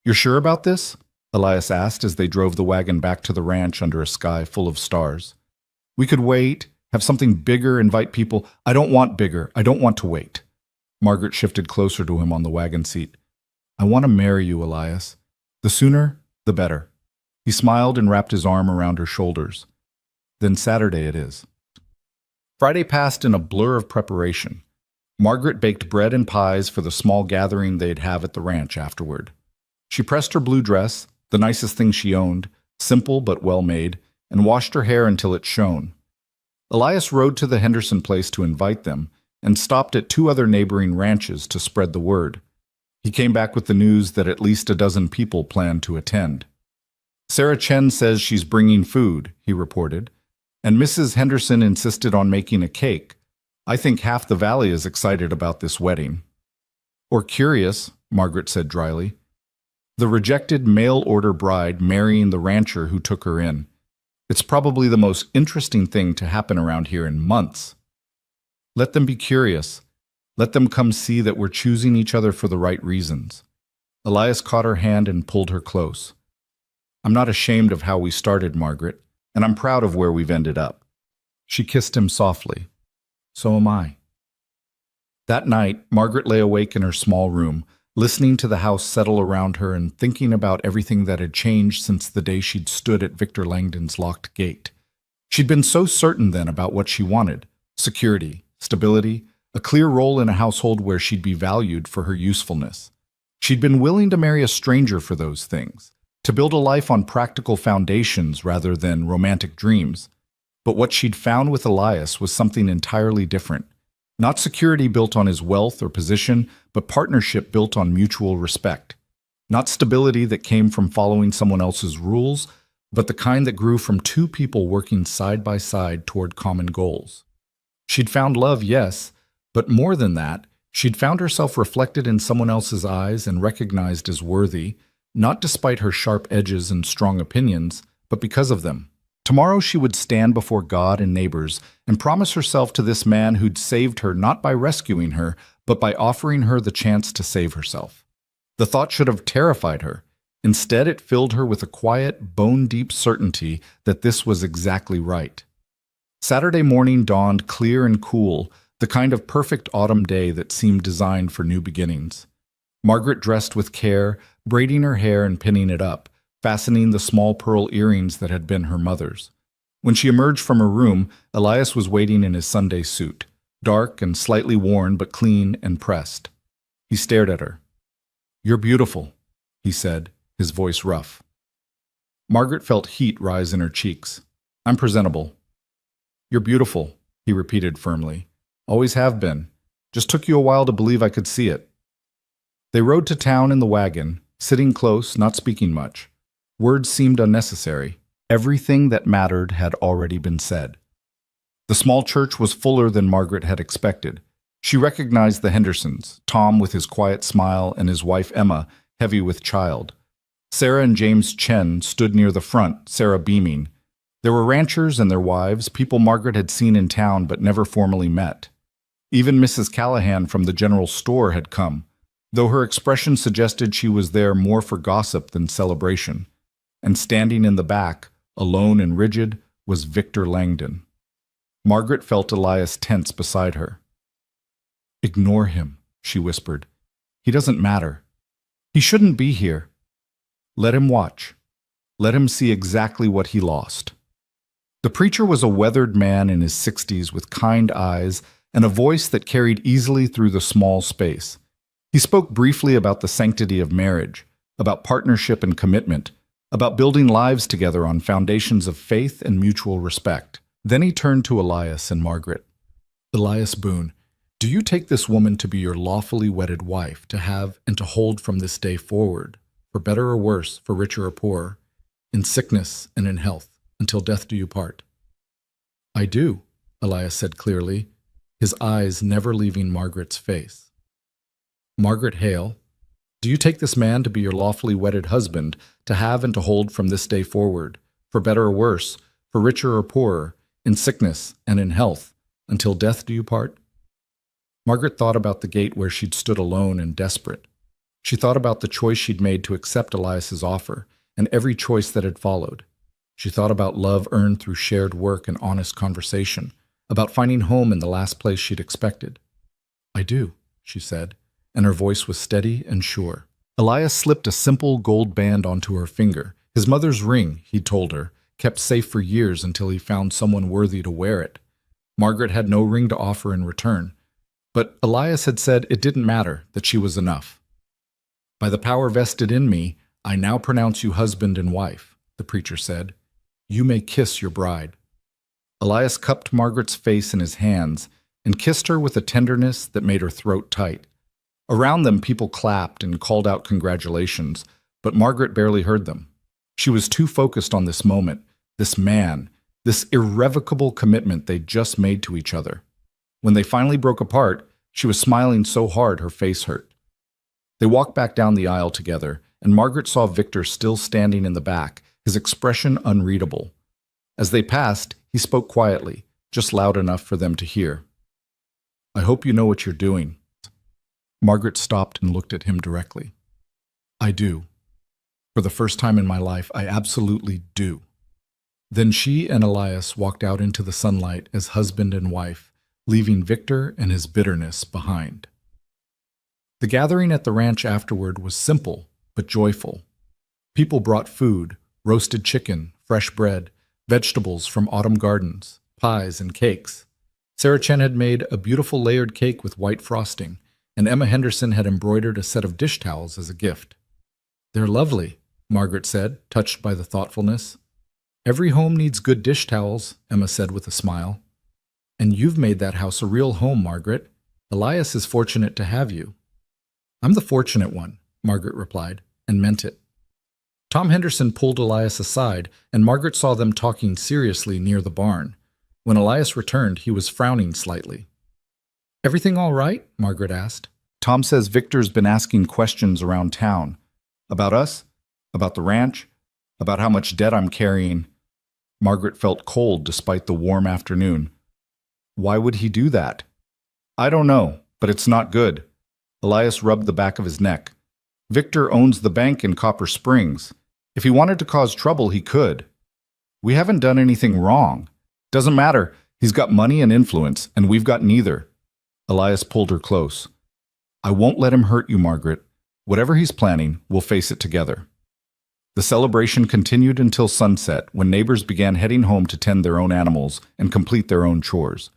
"You're sure about this?" Elias asked as they drove the wagon back to the ranch under a sky full of stars. "We could wait, have something bigger, invite people." "I don't want bigger. I don't want to wait." Margaret shifted closer to him on the wagon seat. "I want to marry you, Elias. The sooner, the better." He smiled and wrapped his arm around her shoulders. "Then Saturday it is." Friday passed in a blur of preparation. Margaret baked bread and pies for the small gathering they'd have at the ranch afterward. She pressed her blue dress, the nicest thing she owned, simple but well made, and washed her hair until it shone. Elias rode to the Henderson place to invite them and stopped at 2 other neighboring ranches to spread the word. He came back with the news that at least a dozen people planned to attend. "Sarah Chen says she's bringing food," he reported, "and Mrs. Henderson insisted on making a cake. I think half the valley is excited about this wedding." "Or curious," Margaret said dryly. "The rejected mail-order bride marrying the rancher who took her in. It's probably the most interesting thing to happen around here in months." "Let them be curious. Let them come see that we're choosing each other for the right reasons." Elias caught her hand and pulled her close. "I'm not ashamed of how we started, Margaret, and I'm proud of where we've ended up." She kissed him softly. "So am I." That night, Margaret lay awake in her small room, listening to the house settle around her and thinking about everything that had changed since the day she'd stood at Victor Langdon's locked gate. She'd been so certain then about what she wanted: security, stability, a clear role in a household where she'd be valued for her usefulness. She'd been willing to marry a stranger for those things, to build a life on practical foundations rather than romantic dreams. But what she'd found with Elias was something entirely different. Not security built on his wealth or position, but partnership built on mutual respect. Not stability that came from following someone else's rules, but the kind that grew from 2 people working side by side toward common goals. She'd found love, yes, but more than that, she'd found herself reflected in someone else's eyes and recognized as worthy, not despite her sharp edges and strong opinions, but because of them. Tomorrow she would stand before God and neighbors and promise herself to this man who'd saved her not by rescuing her, but by offering her the chance to save herself. The thought should have terrified her. Instead, it filled her with a quiet, bone-deep certainty that this was exactly right. Saturday morning dawned clear and cool, the kind of perfect autumn day that seemed designed for new beginnings. Margaret dressed with care, braiding her hair and pinning it up, fastening the small pearl earrings that had been her mother's. When she emerged from her room, Elias was waiting in his Sunday suit, dark and slightly worn but clean and pressed. He stared at her. "You're beautiful," he said, his voice rough. Margaret felt heat rise in her cheeks. "I'm presentable." "You're beautiful," he repeated firmly. "Always have been. Just took you a while to believe I could see it." They rode to town in the wagon, sitting close, not speaking much. Words seemed unnecessary. Everything that mattered had already been said. The small church was fuller than Margaret had expected. She recognized the Hendersons, Tom with his quiet smile and his wife Emma, heavy with child. Sarah and James Chen stood near the front, Sarah beaming. There were ranchers and their wives, people Margaret had seen in town but never formally met. Even Mrs. Callahan from the general store had come, though her expression suggested she was there more for gossip than celebration. And standing in the back, alone and rigid, was Victor Langdon. Margaret felt Elias tense beside her. "Ignore him," she whispered. "He doesn't matter. He shouldn't be here. Let him watch. Let him see exactly what he lost." The preacher was a weathered man in his 60s with kind eyes and a voice that carried easily through the small space. He spoke briefly about the sanctity of marriage, about partnership and commitment, about building lives together on foundations of faith and mutual respect. Then he turned to Elias and Margaret. "Elias Boone, do you take this woman to be your lawfully wedded wife, to have and to hold from this day forward, for better or worse, for richer or poorer, in sickness and in health, until death do you part?" "I do," Elias said clearly, his eyes never leaving Margaret's face. "Margaret Hale, do you take this man to be your lawfully wedded husband, to have and to hold from this day forward, for better or worse, for richer or poorer, in sickness and in health, until death do you part?" Margaret thought about the gate where she'd stood alone and desperate. She thought about the choice she'd made to accept Elias's offer, and every choice that had followed. She thought about love earned through shared work and honest conversation, about finding home in the last place she'd expected. "I do," she said, and her voice was steady and sure. Elias slipped a simple gold band onto her finger, his mother's ring, he'd told her, kept safe for years until he found someone worthy to wear it. Margaret had no ring to offer in return, but Elias had said it didn't matter, that she was enough. "By the power vested in me, I now pronounce you husband and wife," the preacher said. "You may kiss your bride." Elias cupped Margaret's face in his hands and kissed her with a tenderness that made her throat tight. Around them, people clapped and called out congratulations, but Margaret barely heard them. She was too focused on this moment, this man, this irrevocable commitment they'd just made to each other. When they finally broke apart, she was smiling so hard her face hurt. They walked back down the aisle together, and Margaret saw Victor still standing in the back, his expression unreadable. As they passed, he spoke quietly, just loud enough for them to hear. "I hope you know what you're doing." Margaret stopped and looked at him directly. "I do. For the first time in my life, I absolutely do." Then she and Elias walked out into the sunlight as husband and wife, leaving Victor and his bitterness behind. The gathering at the ranch afterward was simple but joyful. People brought food, roasted chicken, fresh bread, vegetables from autumn gardens, pies and cakes. Sarah Chen had made a beautiful layered cake with white frosting, and Emma Henderson had embroidered a set of dish towels as a gift. "They're lovely," Margaret said, touched by the thoughtfulness. "Every home needs good dish towels," Emma said with a smile. "And you've made that house a real home, Margaret. Elias is fortunate to have you." "I'm the fortunate one," Margaret replied, and meant it. Tom Henderson pulled Elias aside, and Margaret saw them talking seriously near the barn. When Elias returned, he was frowning slightly. "Everything all right?" Margaret asked. "Tom says Victor's been asking questions around town. About us? About the ranch? About how much debt I'm carrying." Margaret felt cold despite the warm afternoon. "Why would he do that?" "I don't know, but it's not good." Elias rubbed the back of his neck. "Victor owns the bank in Copper Springs. If he wanted to cause trouble, he could. We haven't done anything wrong. Doesn't matter. He's got money and influence, and we've got neither." Elias pulled her close. "I won't let him hurt you, Margaret. Whatever he's planning, we'll face it together." The celebration continued until sunset, when neighbors began heading home to tend their own animals and complete their own chores.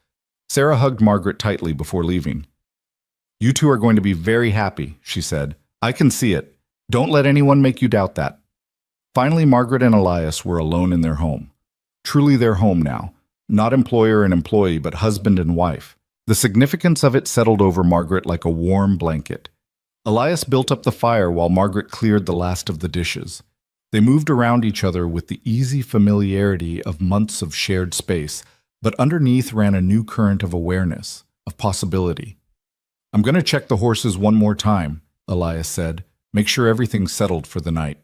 Sarah hugged Margaret tightly before leaving. "You two are going to be very happy," she said. "I can see it. Don't let anyone make you doubt that." Finally, Margaret and Elias were alone in their home. Truly their home now. Not employer and employee, but husband and wife. The significance of it settled over Margaret like a warm blanket. Elias built up the fire while Margaret cleared the last of the dishes. They moved around each other with the easy familiarity of months of shared space, But underneath ran a new current of awareness, of possibility. "I'm going to check the horses one more time," Elias said. "Make sure everything's settled for the night."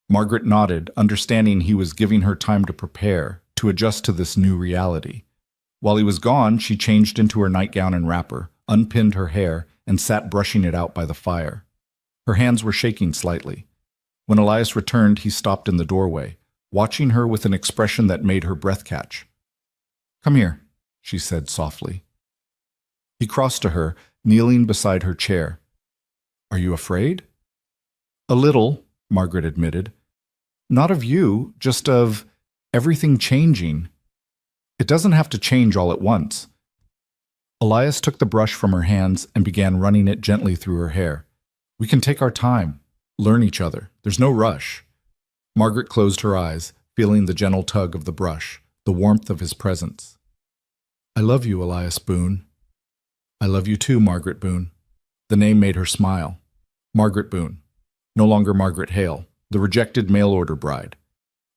Margaret nodded, understanding he was giving her time to prepare, to adjust to this new reality. While he was gone, she changed into her nightgown and wrapper, unpinned her hair, and sat brushing it out by the fire. Her hands were shaking slightly. When Elias returned, he stopped in the doorway, watching her with an expression that made her breath catch. "Come here," she said softly. He crossed to her, kneeling beside her chair. "Are you afraid?" "A little," Margaret admitted. "Not of you, just of everything changing. It doesn't have to change all at once." Elias took the brush from her hands and began running it gently through her hair. "We can take our time, learn each other. There's no rush." Margaret closed her eyes, feeling the gentle tug of the brush, the warmth of his presence. "I love you, Elias Boone." "I love you too, Margaret Boone." The name made her smile. Margaret Boone. No longer Margaret Hale, the rejected mail-order bride.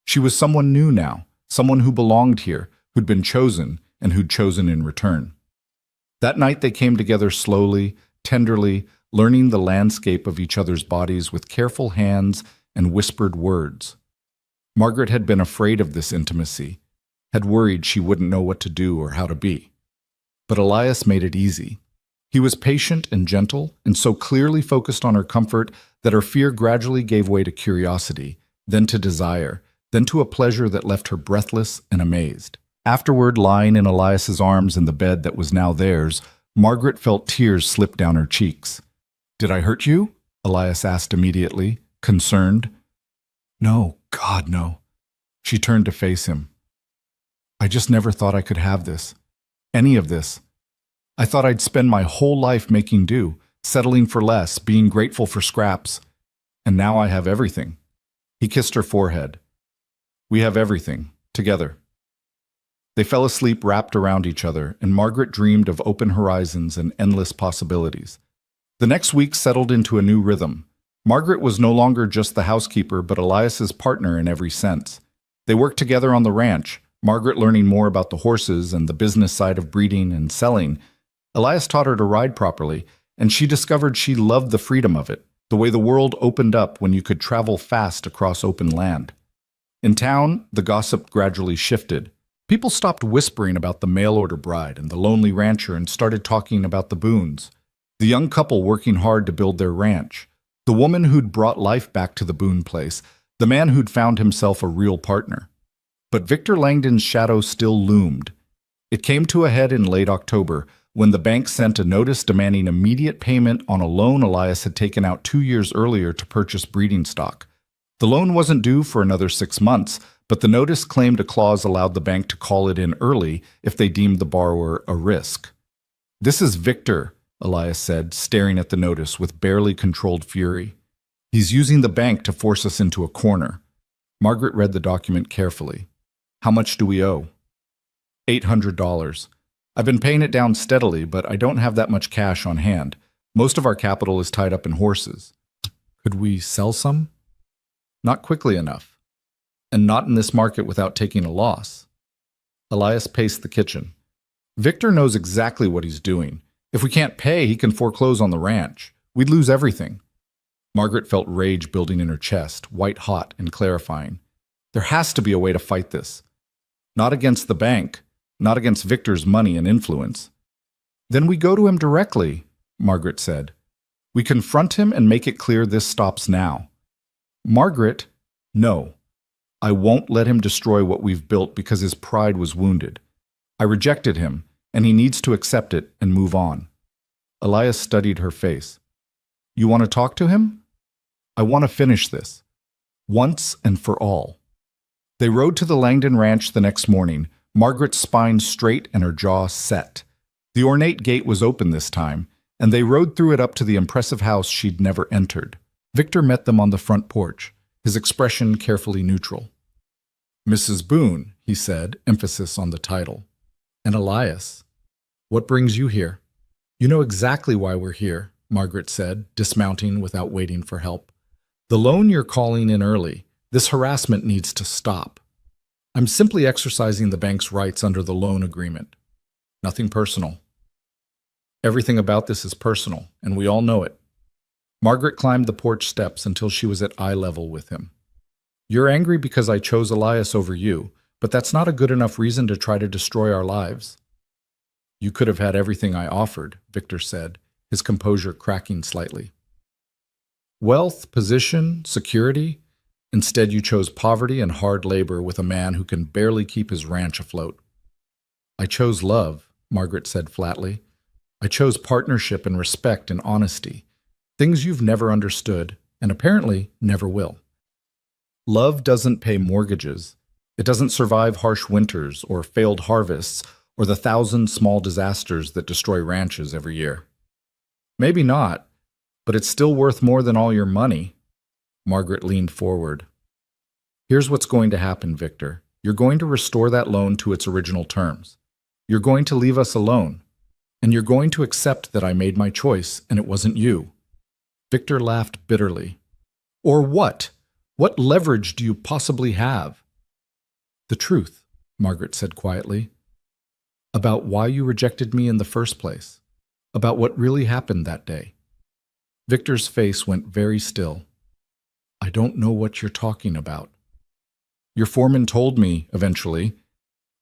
She was someone new now, someone who belonged here, who'd been chosen, and who'd chosen in return. That night they came together slowly, tenderly, learning the landscape of each other's bodies with careful hands and whispered words. Margaret had been afraid of this intimacy, had worried she wouldn't know what to do or how to be. But Elias made it easy. He was patient and gentle, and so clearly focused on her comfort that her fear gradually gave way to curiosity, then to desire, then to a pleasure that left her breathless and amazed. Afterward, lying in Elias's arms in the bed that was now theirs, Margaret felt tears slip down her cheeks. "Did I hurt you?" Elias asked immediately, concerned. "No, God, no." She turned to face him. "I just never thought I could have this. Any of this. I thought I'd spend my whole life making do, settling for less, being grateful for scraps. And now I have everything." He kissed her forehead. "We have everything, together." They fell asleep wrapped around each other, and Margaret dreamed of open horizons and endless possibilities. The next week settled into a new rhythm. Margaret was no longer just the housekeeper, but Elias's partner in every sense. They worked together on the ranch, Margaret learning more about the horses and the business side of breeding and selling. Elias taught her to ride properly, and she discovered she loved the freedom of it, the way the world opened up when you could travel fast across open land. In town, the gossip gradually shifted. People stopped whispering about the mail-order bride and the lonely rancher and started talking about the Boones, the young couple working hard to build their ranch, the woman who'd brought life back to the Boone place, the man who'd found himself a real partner. But Victor Langdon's shadow still loomed. It came to a head in late October, when the bank sent a notice demanding immediate payment on a loan Elias had taken out 2 years earlier to purchase breeding stock. The loan wasn't due for another 6 months, but the notice claimed a clause allowed the bank to call it in early if they deemed the borrower a risk. "This is Victor," Elias said, staring at the notice with barely controlled fury. "He's using the bank to force us into a corner." Margaret read the document carefully. "How much do we owe?" $800. "I've been paying it down steadily, but I don't have that much cash on hand. Most of our capital is tied up in horses." "Could we sell some?" "Not quickly enough. And not in this market without taking a loss." Elias paced the kitchen. "Victor knows exactly what he's doing. If we can't pay, he can foreclose on the ranch. We'd lose everything." Margaret felt rage building in her chest, white-hot and clarifying. There has to be a way to fight this. Not against the bank, not against Victor's money and influence. "Then we go to him directly," Margaret said. "We confront him and make it clear this stops now." "Margaret, no. I won't let him destroy what we've built because his pride was wounded. I rejected him, and he needs to accept it and move on." Elias studied her face. "You want to talk to him?" "I want to finish this. Once and for all." They rode to the Langdon Ranch the next morning, Margaret's spine straight and her jaw set. The ornate gate was open this time, and they rode through it up to the impressive house she'd never entered. Victor met them on the front porch, his expression carefully neutral. "Mrs. Boone," he said, emphasis on the title. "And Elias. What brings you here?" "You know exactly why we're here," Margaret said, dismounting without waiting for help. "The loan you're calling in early. This harassment needs to stop." I'm simply exercising the bank's rights under the loan agreement. Nothing personal. Everything about this is personal, and we all know it. Margaret climbed the porch steps until she was at eye level with him. You're angry because I chose Elias over you, but that's not a good enough reason to try to destroy our lives. You could have had everything I offered, Victor said, his composure cracking slightly. Wealth, position, security. Instead, you chose poverty and hard labor with a man who can barely keep his ranch afloat. I chose love, Margaret said flatly. I chose partnership and respect and honesty, things you've never understood and apparently never will. Love doesn't pay mortgages. It doesn't survive harsh winters or failed harvests or the 1,000 small disasters that destroy ranches every year. Maybe not, but it's still worth more than all your money. Margaret leaned forward. Here's what's going to happen, Victor. You're going to restore that loan to its original terms. You're going to leave us alone. And you're going to accept that I made my choice and it wasn't you. Victor laughed bitterly. Or what? What leverage do you possibly have? The truth, Margaret said quietly. About why you rejected me in the first place. About what really happened that day. Victor's face went very still. I don't know what you're talking about. Your foreman told me, eventually.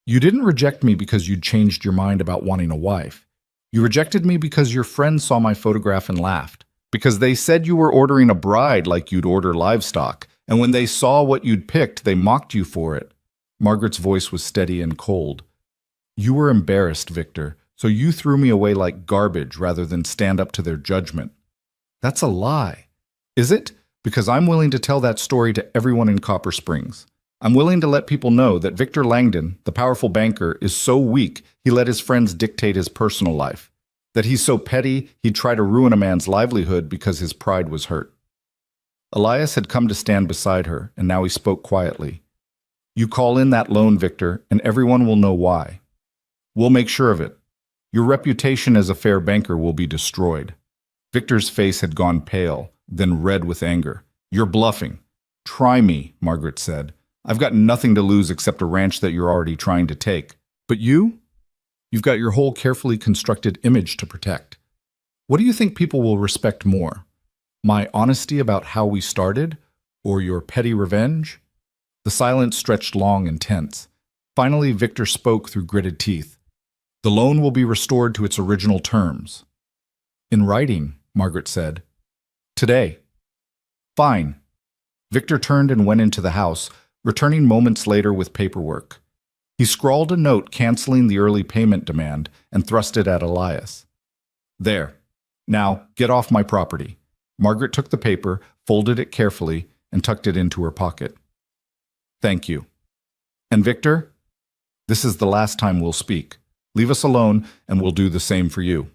You didn't reject me because you'd changed your mind about wanting a wife. You rejected me because your friends saw my photograph and laughed. Because they said you were ordering a bride like you'd order livestock. And when they saw what you'd picked, they mocked you for it. Margaret's voice was steady and cold. You were embarrassed, Victor, so you threw me away like garbage rather than stand up to their judgment. That's a lie. Is it? Because I'm willing to tell that story to everyone in Copper Springs. I'm willing to let people know that Victor Langdon, the powerful banker, is so weak he let his friends dictate his personal life. That he's so petty he'd try to ruin a man's livelihood because his pride was hurt. Elias had come to stand beside her, and now he spoke quietly. You call in that loan, Victor, and everyone will know why. We'll make sure of it. Your reputation as a fair banker will be destroyed. Victor's face had gone pale, then red with anger. You're bluffing. Try me, Margaret said. I've got nothing to lose except a ranch that you're already trying to take. But you? You've got your whole carefully constructed image to protect. What do you think people will respect more? My honesty about how we started, or your petty revenge? The silence stretched long and tense. Finally, Victor spoke through gritted teeth. The loan will be restored to its original terms. In writing, Margaret said. Today. Fine. Victor turned and went into the house, returning moments later with paperwork. He scrawled a note canceling the early payment demand and thrust it at Elias. There. Now, get off my property. Margaret took the paper, folded it carefully, and tucked it into her pocket. Thank you. And Victor, this is the last time we'll speak. Leave us alone, and we'll do the same for you.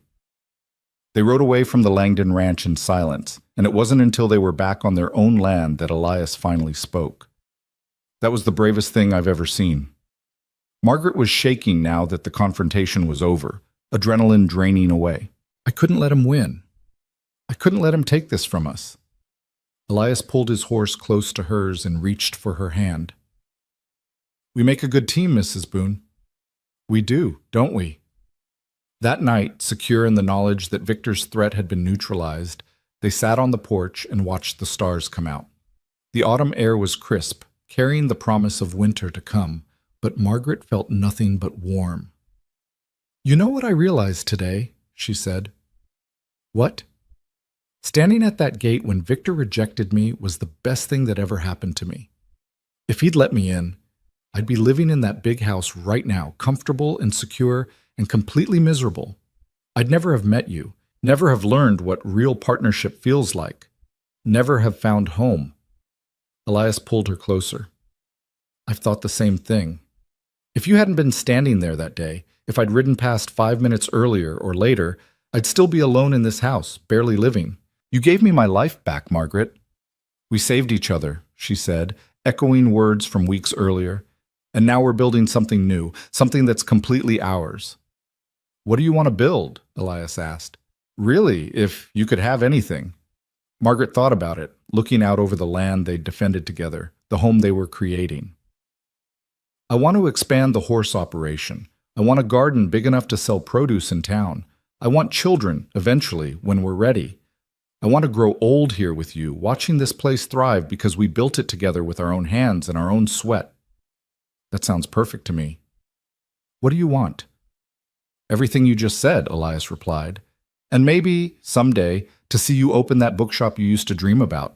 They rode away from the Langdon Ranch in silence, and it wasn't until they were back on their own land that Elias finally spoke. That was the bravest thing I've ever seen. Margaret was shaking now that the confrontation was over, adrenaline draining away. I couldn't let him win. I couldn't let him take this from us. Elias pulled his horse close to hers and reached for her hand. We make a good team, Mrs. Boone. We do, don't we? That night, secure in the knowledge that Victor's threat had been neutralized, they sat on the porch and watched the stars come out. The autumn air was crisp, carrying the promise of winter to come, but Margaret felt nothing but warm. You know what I realized today, she said. What? Standing at that gate when Victor rejected me was the best thing that ever happened to me. If he'd let me in, I'd be living in that big house right now, comfortable and secure and completely miserable. I'd never have met you, never have learned what real partnership feels like, never have found home. Elias pulled her closer. I've thought the same thing. If you hadn't been standing there that day, if I'd ridden past 5 minutes earlier or later, I'd still be alone in this house, barely living. You gave me my life back, Margaret. We saved each other, she said, echoing words from weeks earlier. And now we're building something new, something that's completely ours. What do you want to build? Elias asked. Really, if you could have anything. Margaret thought about it, looking out over the land they'd defended together, the home they were creating. I want to expand the horse operation. I want a garden big enough to sell produce in town. I want children, eventually, when we're ready. I want to grow old here with you, watching this place thrive because we built it together with our own hands and our own sweat. That sounds perfect to me. What do you want? Everything you just said, Elias replied. And maybe, someday, to see you open that bookshop you used to dream about.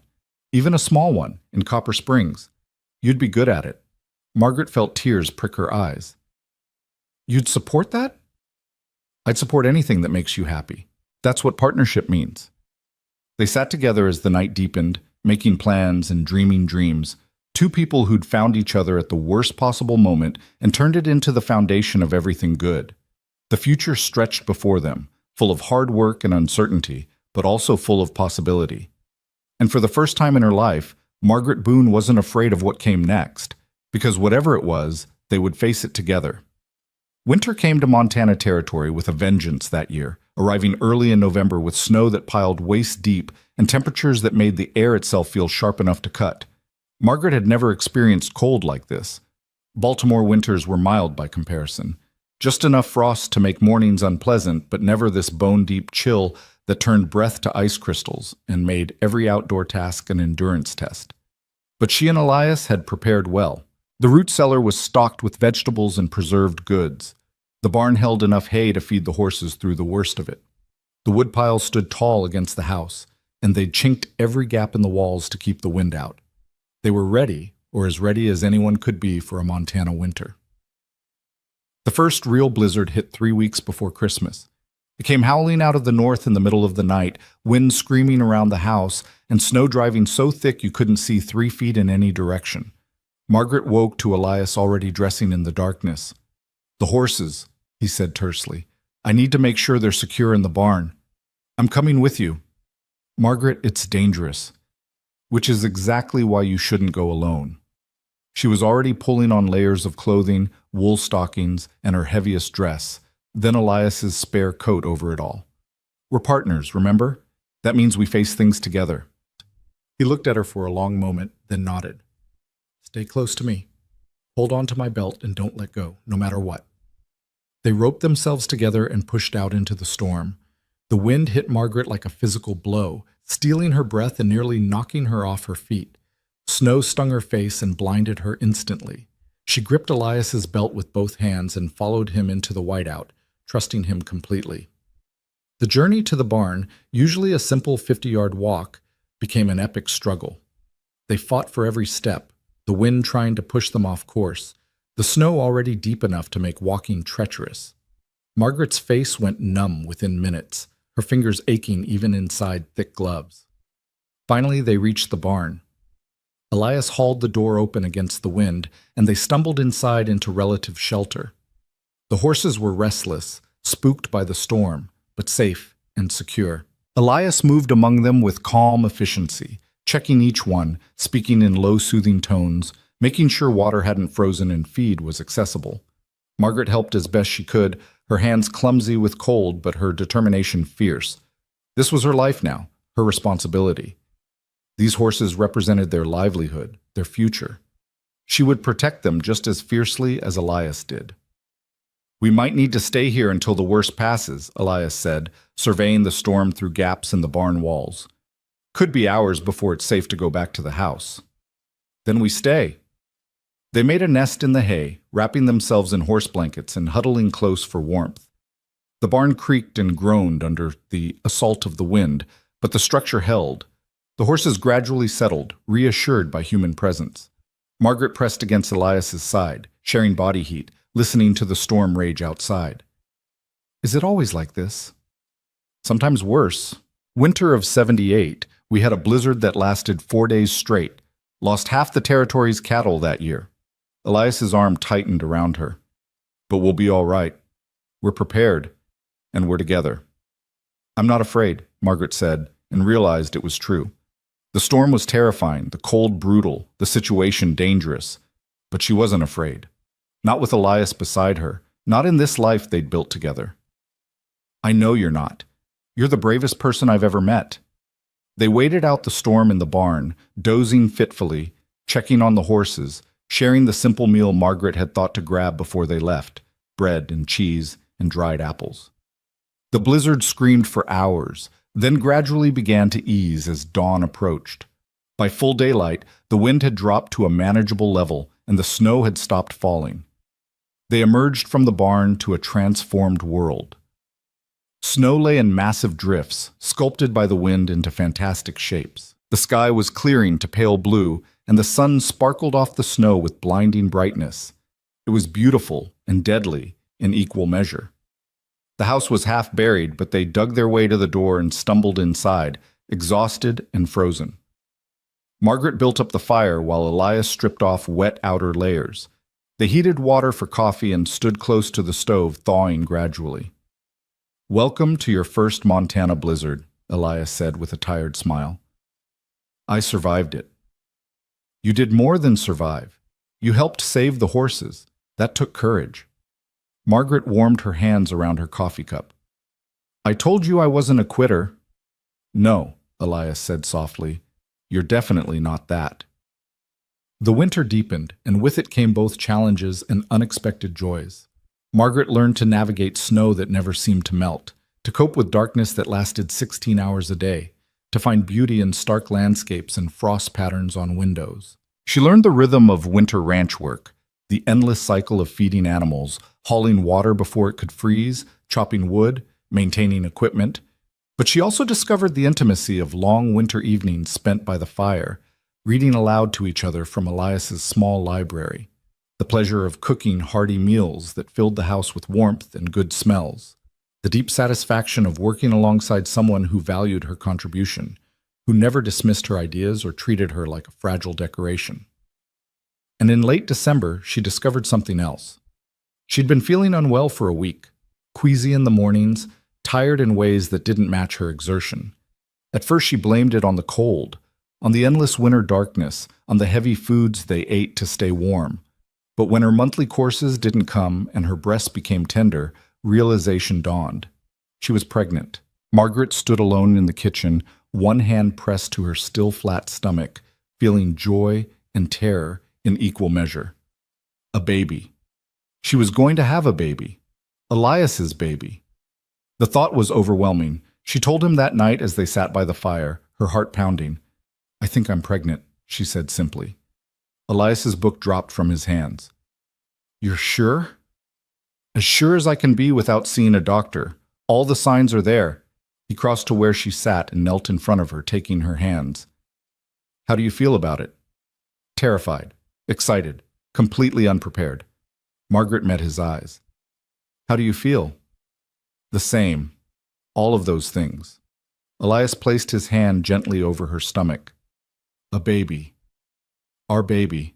Even a small one, in Copper Springs. You'd be good at it. Margaret felt tears prick her eyes. You'd support that? I'd support anything that makes you happy. That's what partnership means. They sat together as the night deepened, making plans and dreaming dreams. Two people who'd found each other at the worst possible moment and turned it into the foundation of everything good. The future stretched before them, full of hard work and uncertainty, but also full of possibility. And for the first time in her life, Margaret Boone wasn't afraid of what came next, because whatever it was, they would face it together. Winter came to Montana Territory with a vengeance that year, arriving early in November with snow that piled waist deep and temperatures that made the air itself feel sharp enough to cut. Margaret had never experienced cold like this. Baltimore winters were mild by comparison. Just enough frost to make mornings unpleasant, but never this bone-deep chill that turned breath to ice crystals and made every outdoor task an endurance test. But she and Elias had prepared well. The root cellar was stocked with vegetables and preserved goods. The barn held enough hay to feed the horses through the worst of it. The woodpile stood tall against the house, and they'd chinked every gap in the walls to keep the wind out. They were ready, or as ready as anyone could be for a Montana winter. The first real blizzard hit 3 weeks before Christmas. It came howling out of the north in the middle of the night, wind screaming around the house, and snow driving so thick you couldn't see 3 feet in any direction. Margaret woke to Elias already dressing in the darkness. "The horses," he said tersely. "I need to make sure they're secure in the barn. I'm coming with you." "Margaret, it's dangerous." "Which is exactly why you shouldn't go alone." She was already pulling on layers of clothing, wool stockings, and her heaviest dress, then Elias's spare coat over it all. "We're partners, remember? That means we face things together." He looked at her for a long moment, then nodded. "Stay close to me. Hold on to my belt and don't let go, no matter what." They roped themselves together and pushed out into the storm. The wind hit Margaret like a physical blow, stealing her breath and nearly knocking her off her feet. Snow stung her face and blinded her instantly. She gripped Elias's belt with both hands and followed him into the whiteout, trusting him completely. The journey to the barn, usually a simple 50-yard walk, became an epic struggle. They fought for every step, the wind trying to push them off course, the snow already deep enough to make walking treacherous. Margaret's face went numb within minutes, her fingers aching even inside thick gloves. Finally, they reached the barn. Elias hauled the door open against the wind, and they stumbled inside into relative shelter. The horses were restless, spooked by the storm, but safe and secure. Elias moved among them with calm efficiency, checking each one, speaking in low, soothing tones, making sure water hadn't frozen and feed was accessible. Margaret helped as best she could, her hands clumsy with cold, but her determination fierce. This was her life now, her responsibility. These horses represented their livelihood, their future. She would protect them just as fiercely as Elias did. "We might need to stay here until the worst passes," Elias said, surveying the storm through gaps in the barn walls. "Could be hours before it's safe to go back to the house." "Then we stay." They made a nest in the hay, wrapping themselves in horse blankets and huddling close for warmth. The barn creaked and groaned under the assault of the wind, but the structure held. The horses gradually settled, reassured by human presence. Margaret pressed against Elias's side, sharing body heat, listening to the storm rage outside. "Is it always like this?" "Sometimes worse. Winter of '78, we had a blizzard that lasted 4 days straight. Lost half the territory's cattle that year." Elias's arm tightened around her. "But we'll be all right. We're prepared, and we're together." "I'm not afraid," Margaret said, and realized it was true. The storm was terrifying, the cold brutal, the situation dangerous. But she wasn't afraid. Not with Elias beside her, not in this life they'd built together. "I know you're not. You're the bravest person I've ever met." They waited out the storm in the barn, dozing fitfully, checking on the horses, sharing the simple meal Margaret had thought to grab before they left: bread and cheese and dried apples. The blizzard screamed for hours, then gradually began to ease as dawn approached. By full daylight, the wind had dropped to a manageable level and the snow had stopped falling. They emerged from the barn to a transformed world. Snow lay in massive drifts, sculpted by the wind into fantastic shapes. The sky was clearing to pale blue, and the sun sparkled off the snow with blinding brightness. It was beautiful and deadly in equal measure. The house was half buried, but they dug their way to the door and stumbled inside, exhausted and frozen. Margaret built up the fire while Elias stripped off wet outer layers. They heated water for coffee and stood close to the stove, thawing gradually. "Welcome to your first Montana blizzard," Elias said with a tired smile. "I survived it." "You did more than survive. You helped save the horses. That took courage." Margaret warmed her hands around her coffee cup. "I told you I wasn't a quitter." "No," Elias said softly. "You're definitely not that." The winter deepened, and with it came both challenges and unexpected joys. Margaret learned to navigate snow that never seemed to melt, to cope with darkness that lasted 16 hours a day, to find beauty in stark landscapes and frost patterns on windows. She learned the rhythm of winter ranch work, the endless cycle of feeding animals, hauling water before it could freeze, chopping wood, maintaining equipment. But she also discovered the intimacy of long winter evenings spent by the fire, reading aloud to each other from Elias's small library, the pleasure of cooking hearty meals that filled the house with warmth and good smells, the deep satisfaction of working alongside someone who valued her contribution, who never dismissed her ideas or treated her like a fragile decoration. And in late December, she discovered something else. She'd been feeling unwell for a week, queasy in the mornings, tired in ways that didn't match her exertion. At first she blamed it on the cold, on the endless winter darkness, on the heavy foods they ate to stay warm. But when her monthly courses didn't come and her breasts became tender, realization dawned. She was pregnant. Margaret stood alone in the kitchen, one hand pressed to her still flat stomach, feeling joy and terror in equal measure. A baby. She was going to have a baby. Elias's baby. The thought was overwhelming. She told him that night as they sat by the fire, her heart pounding. "I think I'm pregnant," she said simply. Elias's book dropped from his hands. "You're sure?" "As sure as I can be without seeing a doctor. All the signs are there." He crossed to where she sat and knelt in front of her, taking her hands. "How do you feel about it?" Terrified, excited, completely unprepared. Margaret met his eyes. "How do you feel?" "The same. All of those things." Elias placed his hand gently over her stomach. "A baby. Our baby.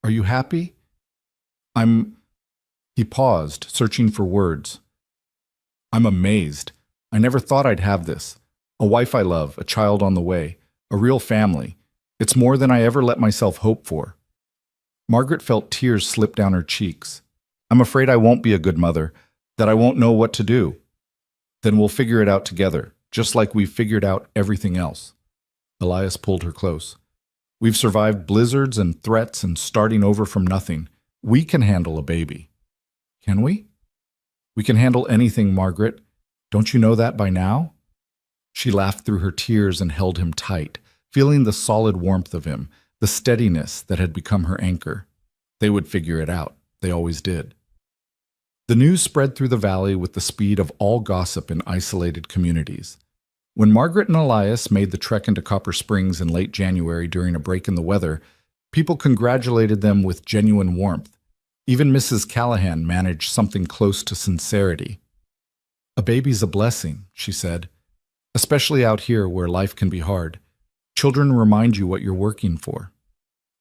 Are you happy?" He paused, searching for words. "I'm amazed. I never thought I'd have this. A wife I love, a child on the way, a real family. It's more than I ever let myself hope for." Margaret felt tears slip down her cheeks. "I'm afraid I won't be a good mother, that I won't know what to do." "Then we'll figure it out together, just like we've figured out everything else." Elias pulled her close. "We've survived blizzards and threats and starting over from nothing. We can handle a baby." "Can we?" "We can handle anything, Margaret. Don't you know that by now?" She laughed through her tears and held him tight, feeling the solid warmth of him, the steadiness that had become her anchor. They would figure it out. They always did. The news spread through the valley with the speed of all gossip in isolated communities. When Margaret and Elias made the trek into Copper Springs in late January during a break in the weather, people congratulated them with genuine warmth. Even Mrs. Callahan managed something close to sincerity. "A baby's a blessing," she said, "especially out here where life can be hard. Children remind you what you're working for."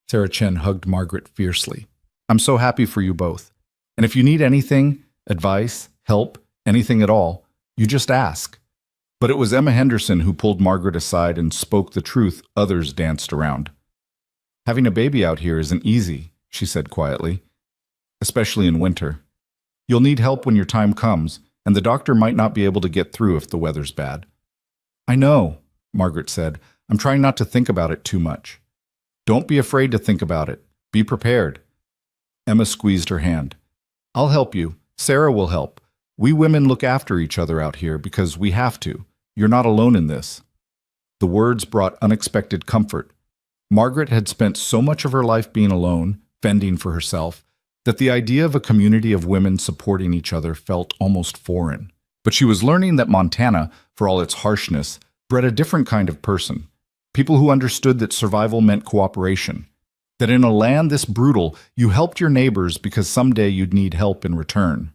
Sarah Chen hugged Margaret fiercely. "I'm so happy for you both. And if you need anything, advice, help, anything at all, you just ask." But it was Emma Henderson who pulled Margaret aside and spoke the truth others danced around. "Having a baby out here isn't easy," she said quietly, "especially in winter. You'll need help when your time comes, and the doctor might not be able to get through if the weather's bad." "I know," Margaret said. "I'm trying not to think about it too much." "Don't be afraid to think about it. Be prepared. Emma squeezed her hand. I'll help you. Sarah will help. We women look after each other out here because we have to. You're not alone in this. The words brought unexpected comfort. Margaret had spent so much of her life being alone, fending for herself, that the idea of a community of women supporting each other felt almost foreign. But she was learning that Montana, for all its harshness, bred a different kind of person. People who understood that survival meant cooperation. That in a land this brutal, you helped your neighbors because someday you'd need help in return.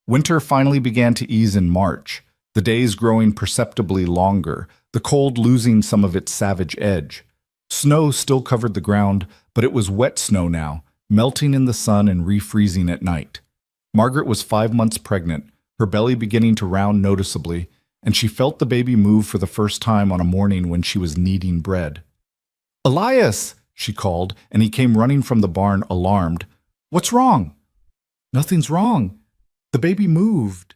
Winter finally began to ease in March, the days growing perceptibly longer, the cold losing some of its savage edge. Snow still covered the ground, but it was wet snow now, melting in the sun and refreezing at night. Margaret was 5 months pregnant, her belly beginning to round noticeably, and she felt the baby move for the first time on a morning when she was kneading bread. "Elias!" she called, and he came running from the barn, alarmed. "What's wrong?" "Nothing's wrong. The baby moved.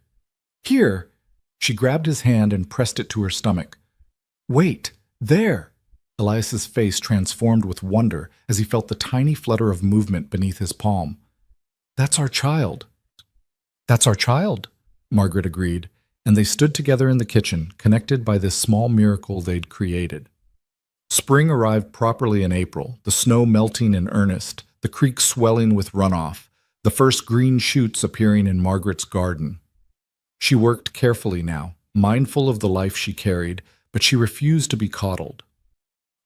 Here." She grabbed his hand and pressed it to her stomach. "Wait, there." Elias's face transformed with wonder as he felt the tiny flutter of movement beneath his palm. "That's our child." "That's our child," Margaret agreed, and they stood together in the kitchen, connected by this small miracle they'd created. Spring arrived properly in April, the snow melting in earnest, the creek swelling with runoff, the first green shoots appearing in Margaret's garden. She worked carefully now, mindful of the life she carried, but she refused to be coddled.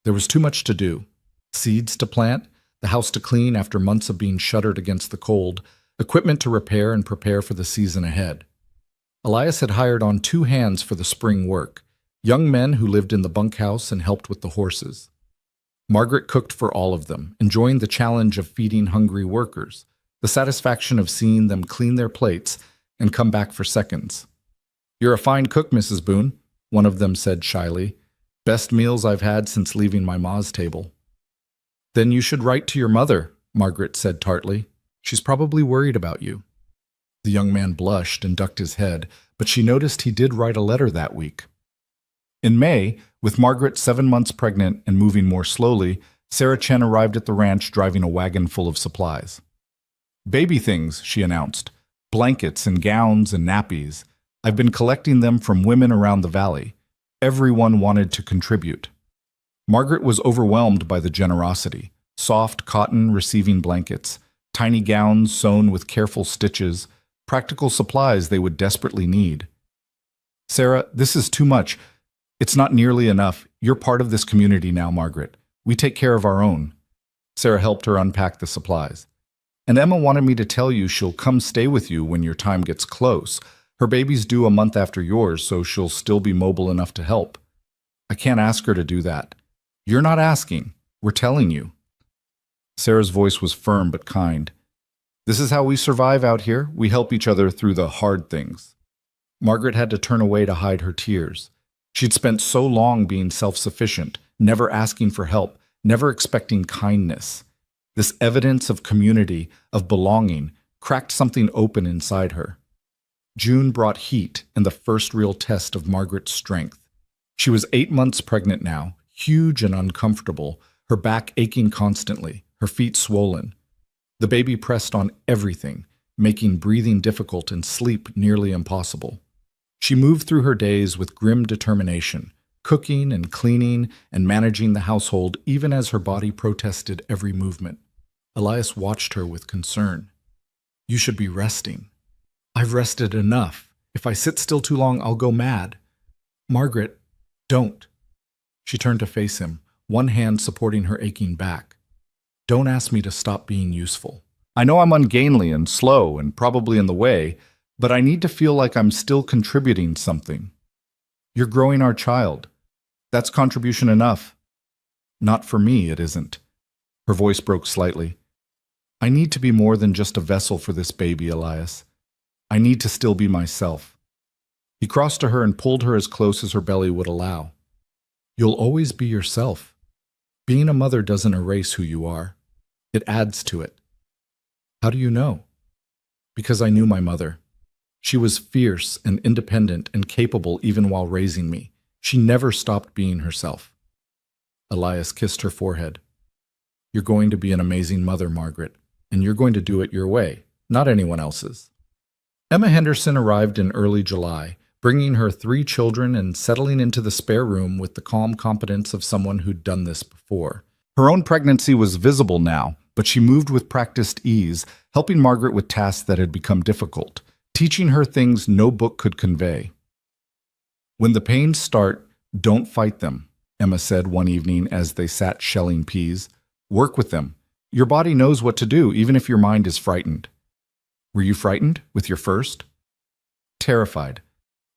There was too much to do. Seeds to plant, the house to clean after months of being shuttered against the cold, equipment to repair and prepare for the season ahead. Elias had hired on 2 hands for the spring work, young men who lived in the bunkhouse and helped with the horses. Margaret cooked for all of them, enjoying the challenge of feeding hungry workers, the satisfaction of seeing them clean their plates and come back for seconds. "You're a fine cook, Mrs. Boone," one of them said shyly. "Best meals I've had since leaving my ma's table." "Then you should write to your mother," Margaret said tartly. "She's probably worried about you." The young man blushed and ducked his head, but she noticed he did write a letter that week. In May, with Margaret 7 months pregnant and moving more slowly, Sarah Chen arrived at the ranch driving a wagon full of supplies. "Baby things," she announced. "Blankets and gowns and nappies. I've been collecting them from women around the valley. Everyone wanted to contribute." Margaret was overwhelmed by the generosity. Soft cotton receiving blankets, tiny gowns sewn with careful stitches, practical supplies they would desperately need. "Sarah, this is too much. It's not nearly enough. You're part of this community now, Margaret. We take care of our own." Sarah helped her unpack the supplies. "And Emma wanted me to tell you she'll come stay with you when your time gets close. Her baby's due a month after yours, so she'll still be mobile enough to help." "I can't ask her to do that." "You're not asking. We're telling you." Sarah's voice was firm but kind. "This is how we survive out here. We help each other through the hard things." Margaret had to turn away to hide her tears. She'd spent so long being self-sufficient, never asking for help, never expecting kindness. This evidence of community, of belonging, cracked something open inside her. June brought heat and the first real test of Margaret's strength. She was 8 months pregnant now, huge and uncomfortable, her back aching constantly, her feet swollen. The baby pressed on everything, making breathing difficult and sleep nearly impossible. She moved through her days with grim determination, cooking and cleaning and managing the household even as her body protested every movement. Elias watched her with concern. "You should be resting." "I've rested enough. If I sit still too long, I'll go mad." "Margaret, don't." She turned to face him, one hand supporting her aching back. "Don't ask me to stop being useful. I know I'm ungainly and slow and probably in the way, but I need to feel like I'm still contributing something. You're growing our child. That's contribution enough." "Not for me, it isn't." Her voice broke slightly. "I need to be more than just a vessel for this baby, Elias. I need to still be myself." He crossed to her and pulled her as close as her belly would allow. "You'll always be yourself. Being a mother doesn't erase who you are. It adds to it." "How do you know?" "Because I knew my mother. She was fierce and independent and capable even while raising me. She never stopped being herself." Elias kissed her forehead. You're going to be an amazing mother, Margaret, and you're going to do it your way, not anyone else's. Emma Henderson arrived in early July, bringing her 3 children and settling into the spare room with the calm competence of someone who'd done this before. Her own pregnancy was visible now, but she moved with practiced ease, helping Margaret with tasks that had become difficult, teaching her things no book could convey. When the pains start, don't fight them, Emma said one evening as they sat shelling peas. Work with them. Your body knows what to do, even if your mind is frightened. Were you frightened with your first? Terrified.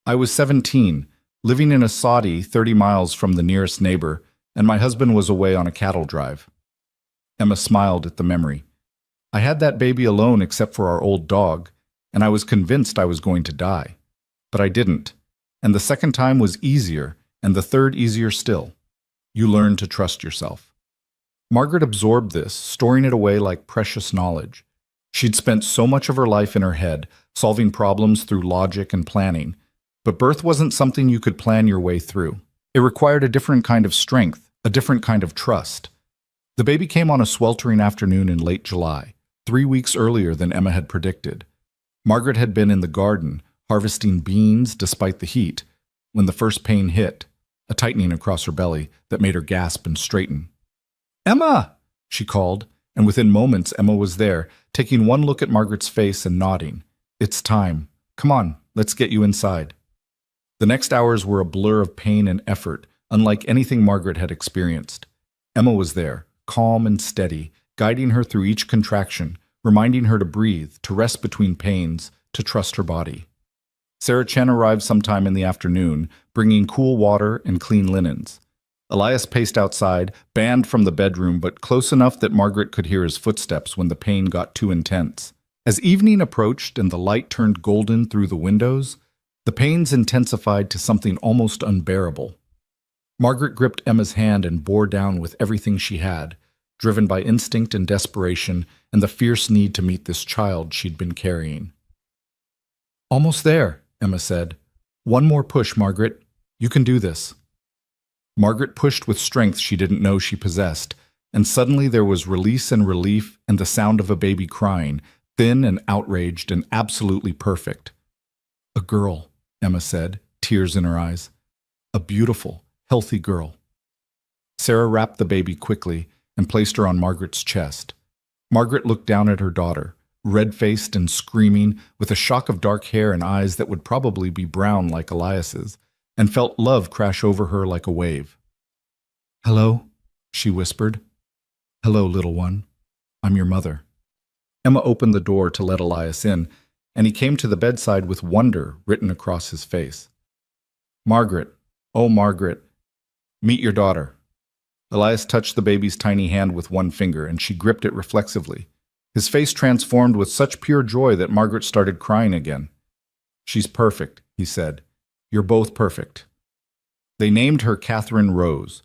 I was 17, living in a soddy 30 miles from the nearest neighbor, and my husband was away on a cattle drive. Emma smiled at the memory. I had that baby alone except for our old dog, and I was convinced I was going to die. But I didn't, and the second time was easier, and the third easier still. You learn to trust yourself. Margaret absorbed this, storing it away like precious knowledge. She'd spent so much of her life in her head, solving problems through logic and planning. But birth wasn't something you could plan your way through. It required a different kind of strength, a different kind of trust. The baby came on a sweltering afternoon in late July, 3 weeks earlier than Emma had predicted. Margaret had been in the garden, harvesting beans despite the heat, when the first pain hit, a tightening across her belly that made her gasp and straighten. "Emma!" she called, and within moments Emma was there, taking one look at Margaret's face and nodding. "It's time. Come on, let's get you inside." The next hours were a blur of pain and effort, unlike anything Margaret had experienced. Emma was there, calm and steady, guiding her through each contraction, reminding her to breathe, to rest between pains, to trust her body. Sarah Chen arrived sometime in the afternoon, bringing cool water and clean linens. Elias paced outside, banned from the bedroom but close enough that Margaret could hear his footsteps when the pain got too intense. As evening approached and the light turned golden through the windows, the pains intensified to something almost unbearable. Margaret gripped Emma's hand and bore down with everything she had, driven by instinct and desperation and the fierce need to meet this child she'd been carrying. "Almost there," Emma said. "One more push, Margaret. You can do this." Margaret pushed with strength she didn't know she possessed, and suddenly there was release and relief and the sound of a baby crying, thin and outraged and absolutely perfect. "A girl," Emma said, tears in her eyes. "A beautiful, healthy girl." Sarah wrapped the baby quickly and placed her on Margaret's chest. Margaret looked down at her daughter, red-faced and screaming, with a shock of dark hair and eyes that would probably be brown like Elias's, and felt love crash over her like a wave. "Hello," she whispered. "Hello, little one. I'm your mother." Emma opened the door to let Elias in, and he came to the bedside with wonder written across his face. "Margaret, oh Margaret, meet your daughter." Elias touched the baby's tiny hand with one finger, and she gripped it reflexively. His face transformed with such pure joy that Margaret started crying again. "She's perfect," he said. "You're both perfect." They named her Catherine Rose.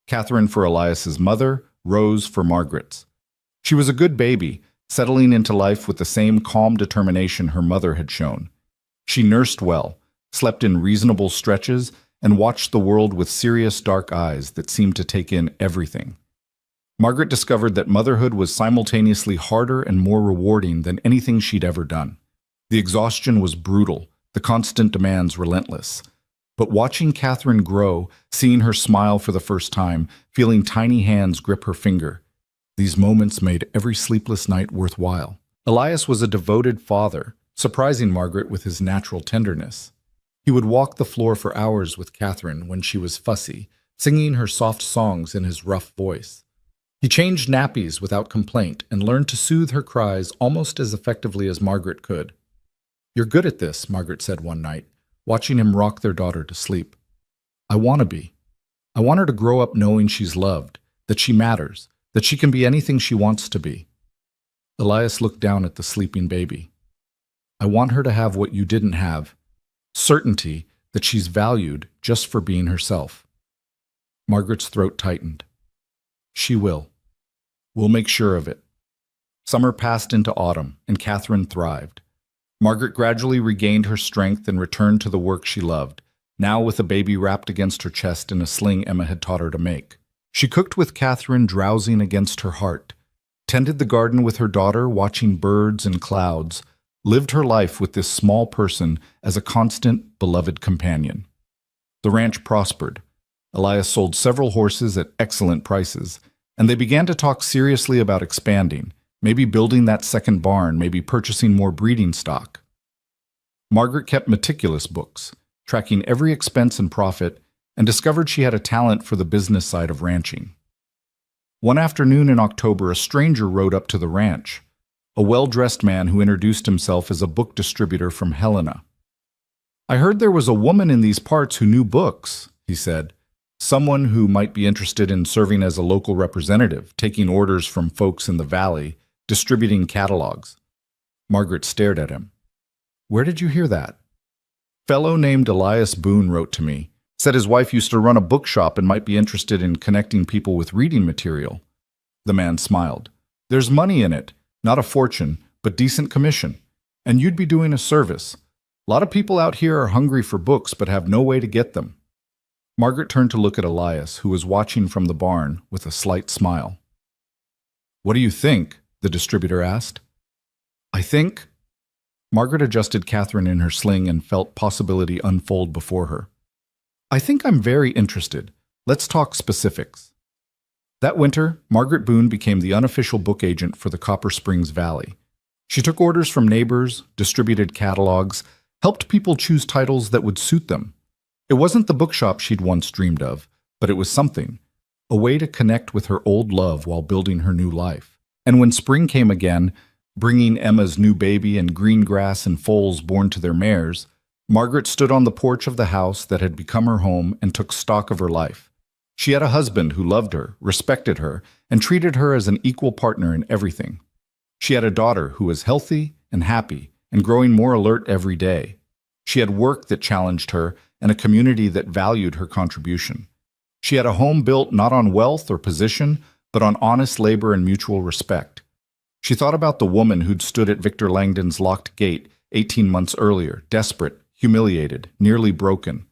Catherine for Elias's mother, Rose for Margaret's. She was a good baby, settling into life with the same calm determination her mother had shown. She nursed well, slept in reasonable stretches, and watched the world with serious dark eyes that seemed to take in everything. Margaret discovered that motherhood was simultaneously harder and more rewarding than anything she'd ever done. The exhaustion was brutal, the constant demands relentless. But watching Catherine grow, seeing her smile for the first time, feeling tiny hands grip her finger, these moments made every sleepless night worthwhile. Elias was a devoted father, surprising Margaret with his natural tenderness. He would walk the floor for hours with Catherine when she was fussy, singing her soft songs in his rough voice. He changed nappies without complaint and learned to soothe her cries almost as effectively as Margaret could. "You're good at this," Margaret said one night, watching him rock their daughter to sleep. "I want to be. I want her to grow up knowing she's loved, that she matters, that she can be anything she wants to be." Elias looked down at the sleeping baby. "I want her to have what you didn't have, certainty that she's valued just for being herself." Margaret's throat tightened. "She will. We'll make sure of it." Summer passed into autumn, and Catherine thrived. Margaret gradually regained her strength and returned to the work she loved, now with a baby wrapped against her chest in a sling Emma had taught her to make. She cooked with Catherine drowsing against her heart, tended the garden with her daughter watching birds and clouds, lived her life with this small person as a constant, beloved companion. The ranch prospered. Elias sold several horses at excellent prices, and they began to talk seriously about expanding, maybe building that second barn, maybe purchasing more breeding stock. Margaret kept meticulous books, tracking every expense and profit, and discovered she had a talent for the business side of ranching. One afternoon in October, a stranger rode up to the ranch, a well-dressed man who introduced himself as a book distributor from Helena. "I heard there was a woman in these parts who knew books," he said. "Someone who might be interested in serving as a local representative, taking orders from folks in the valley, distributing catalogs." Margaret stared at him. "Where did you hear that?" "Fellow named Elias Boone wrote to me. Said his wife used to run a bookshop and might be interested in connecting people with reading material." The man smiled. "There's money in it. Not a fortune, but decent commission. And you'd be doing a service. A lot of people out here are hungry for books but have no way to get them." Margaret turned to look at Elias, who was watching from the barn with a slight smile. "What do you think?" the distributor asked. "I think—" Margaret adjusted Catherine in her sling and felt possibility unfold before her. "I think I'm very interested. Let's talk specifics." That winter, Margaret Boone became the unofficial book agent for the Copper Springs Valley. She took orders from neighbors, distributed catalogs, helped people choose titles that would suit them. It wasn't the bookshop she'd once dreamed of, but it was something, a way to connect with her old love while building her new life. And when spring came again, bringing Emma's new baby and green grass and foals born to their mares, Margaret stood on the porch of the house that had become her home and took stock of her life. She had a husband who loved her, respected her, and treated her as an equal partner in everything. She had a daughter who was healthy and happy and growing more alert every day. She had work that challenged her and a community that valued her contribution. She had a home built not on wealth or position, but on honest labor and mutual respect. She thought about the woman who'd stood at Victor Langdon's locked gate 18 months earlier, desperate, humiliated, nearly broken.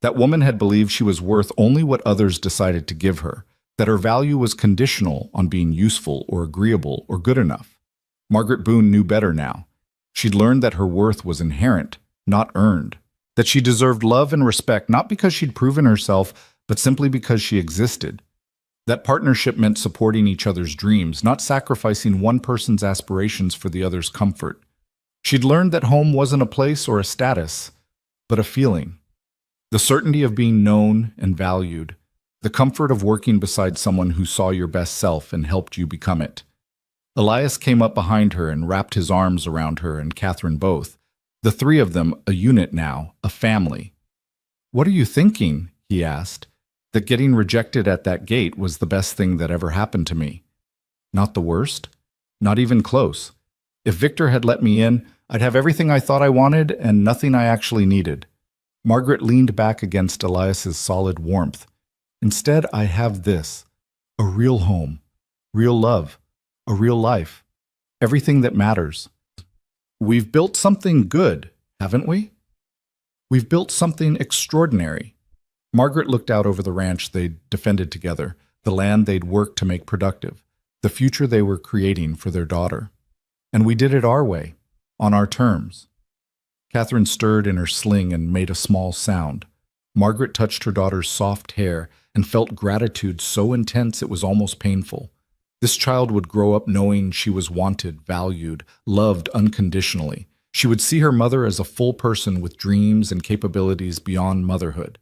That woman had believed she was worth only what others decided to give her, that her value was conditional on being useful or agreeable or good enough. Margaret Boone knew better now. She'd learned that her worth was inherent, not earned, that she deserved love and respect not because she'd proven herself, but simply because she existed. That partnership meant supporting each other's dreams, not sacrificing one person's aspirations for the other's comfort. She'd learned that home wasn't a place or a status, but a feeling. The certainty of being known and valued, the comfort of working beside someone who saw your best self and helped you become it. Elias came up behind her and wrapped his arms around her and Catherine both, the three of them a unit now, a family. "What are you thinking?" he asked. "That getting rejected at that gate was the best thing that ever happened to me." "Not the worst? Not even close. If Victor had let me in, I'd have everything I thought I wanted and nothing I actually needed." Margaret leaned back against Elias's solid warmth. "Instead, I have this, a real home, real love, a real life, everything that matters. We've built something good, haven't we? We've built something extraordinary." Margaret looked out over the ranch they'd defended together, the land they'd worked to make productive, the future they were creating for their daughter. "And we did it our way, on our terms." Catherine stirred in her sling and made a small sound. Margaret touched her daughter's soft hair and felt gratitude so intense it was almost painful. This child would grow up knowing she was wanted, valued, loved unconditionally. She would see her mother as a full person with dreams and capabilities beyond motherhood.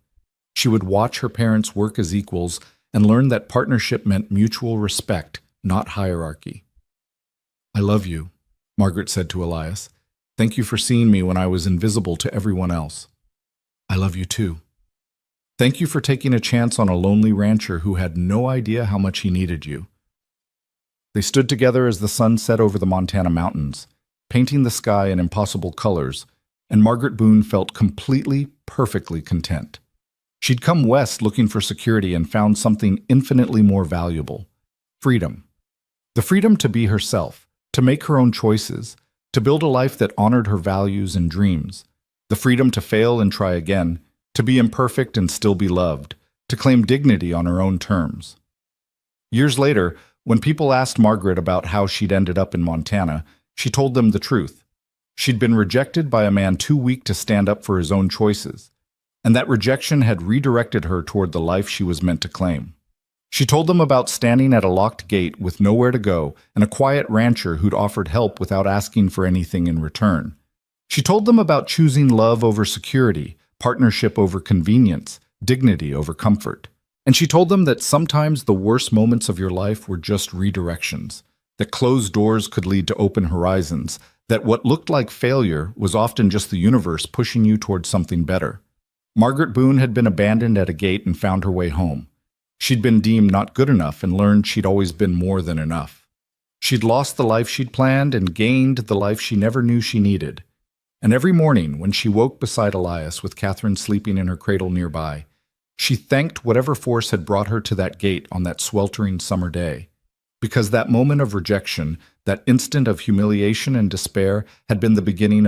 She would watch her parents work as equals and learn that partnership meant mutual respect, not hierarchy. "I love you," Margaret said to Elias. "Thank you for seeing me when I was invisible to everyone else." "I love you too. Thank you for taking a chance on a lonely rancher who had no idea how much he needed you." They stood together as the sun set over the Montana mountains, painting the sky in impossible colors, and Margaret Boone felt completely, perfectly content. She'd come west looking for security and found something infinitely more valuable: freedom. The freedom to be herself, to make her own choices, to build a life that honored her values and dreams. The freedom to fail and try again, to be imperfect and still be loved, to claim dignity on her own terms. Years later, when people asked Margaret about how she'd ended up in Montana, she told them the truth. She'd been rejected by a man too weak to stand up for his own choices, and that rejection had redirected her toward the life she was meant to claim. She told them about standing at a locked gate with nowhere to go and a quiet rancher who'd offered help without asking for anything in return. She told them about choosing love over security, partnership over convenience, dignity over comfort. And she told them that sometimes the worst moments of your life were just redirections, that closed doors could lead to open horizons, that what looked like failure was often just the universe pushing you toward something better. Margaret Boone had been abandoned at a gate and found her way home. She'd been deemed not good enough and learned she'd always been more than enough. She'd lost the life she'd planned and gained the life she never knew she needed. And every morning, when she woke beside Elias with Catherine sleeping in her cradle nearby, she thanked whatever force had brought her to that gate on that sweltering summer day. Because that moment of rejection, that instant of humiliation and despair, had been the beginning of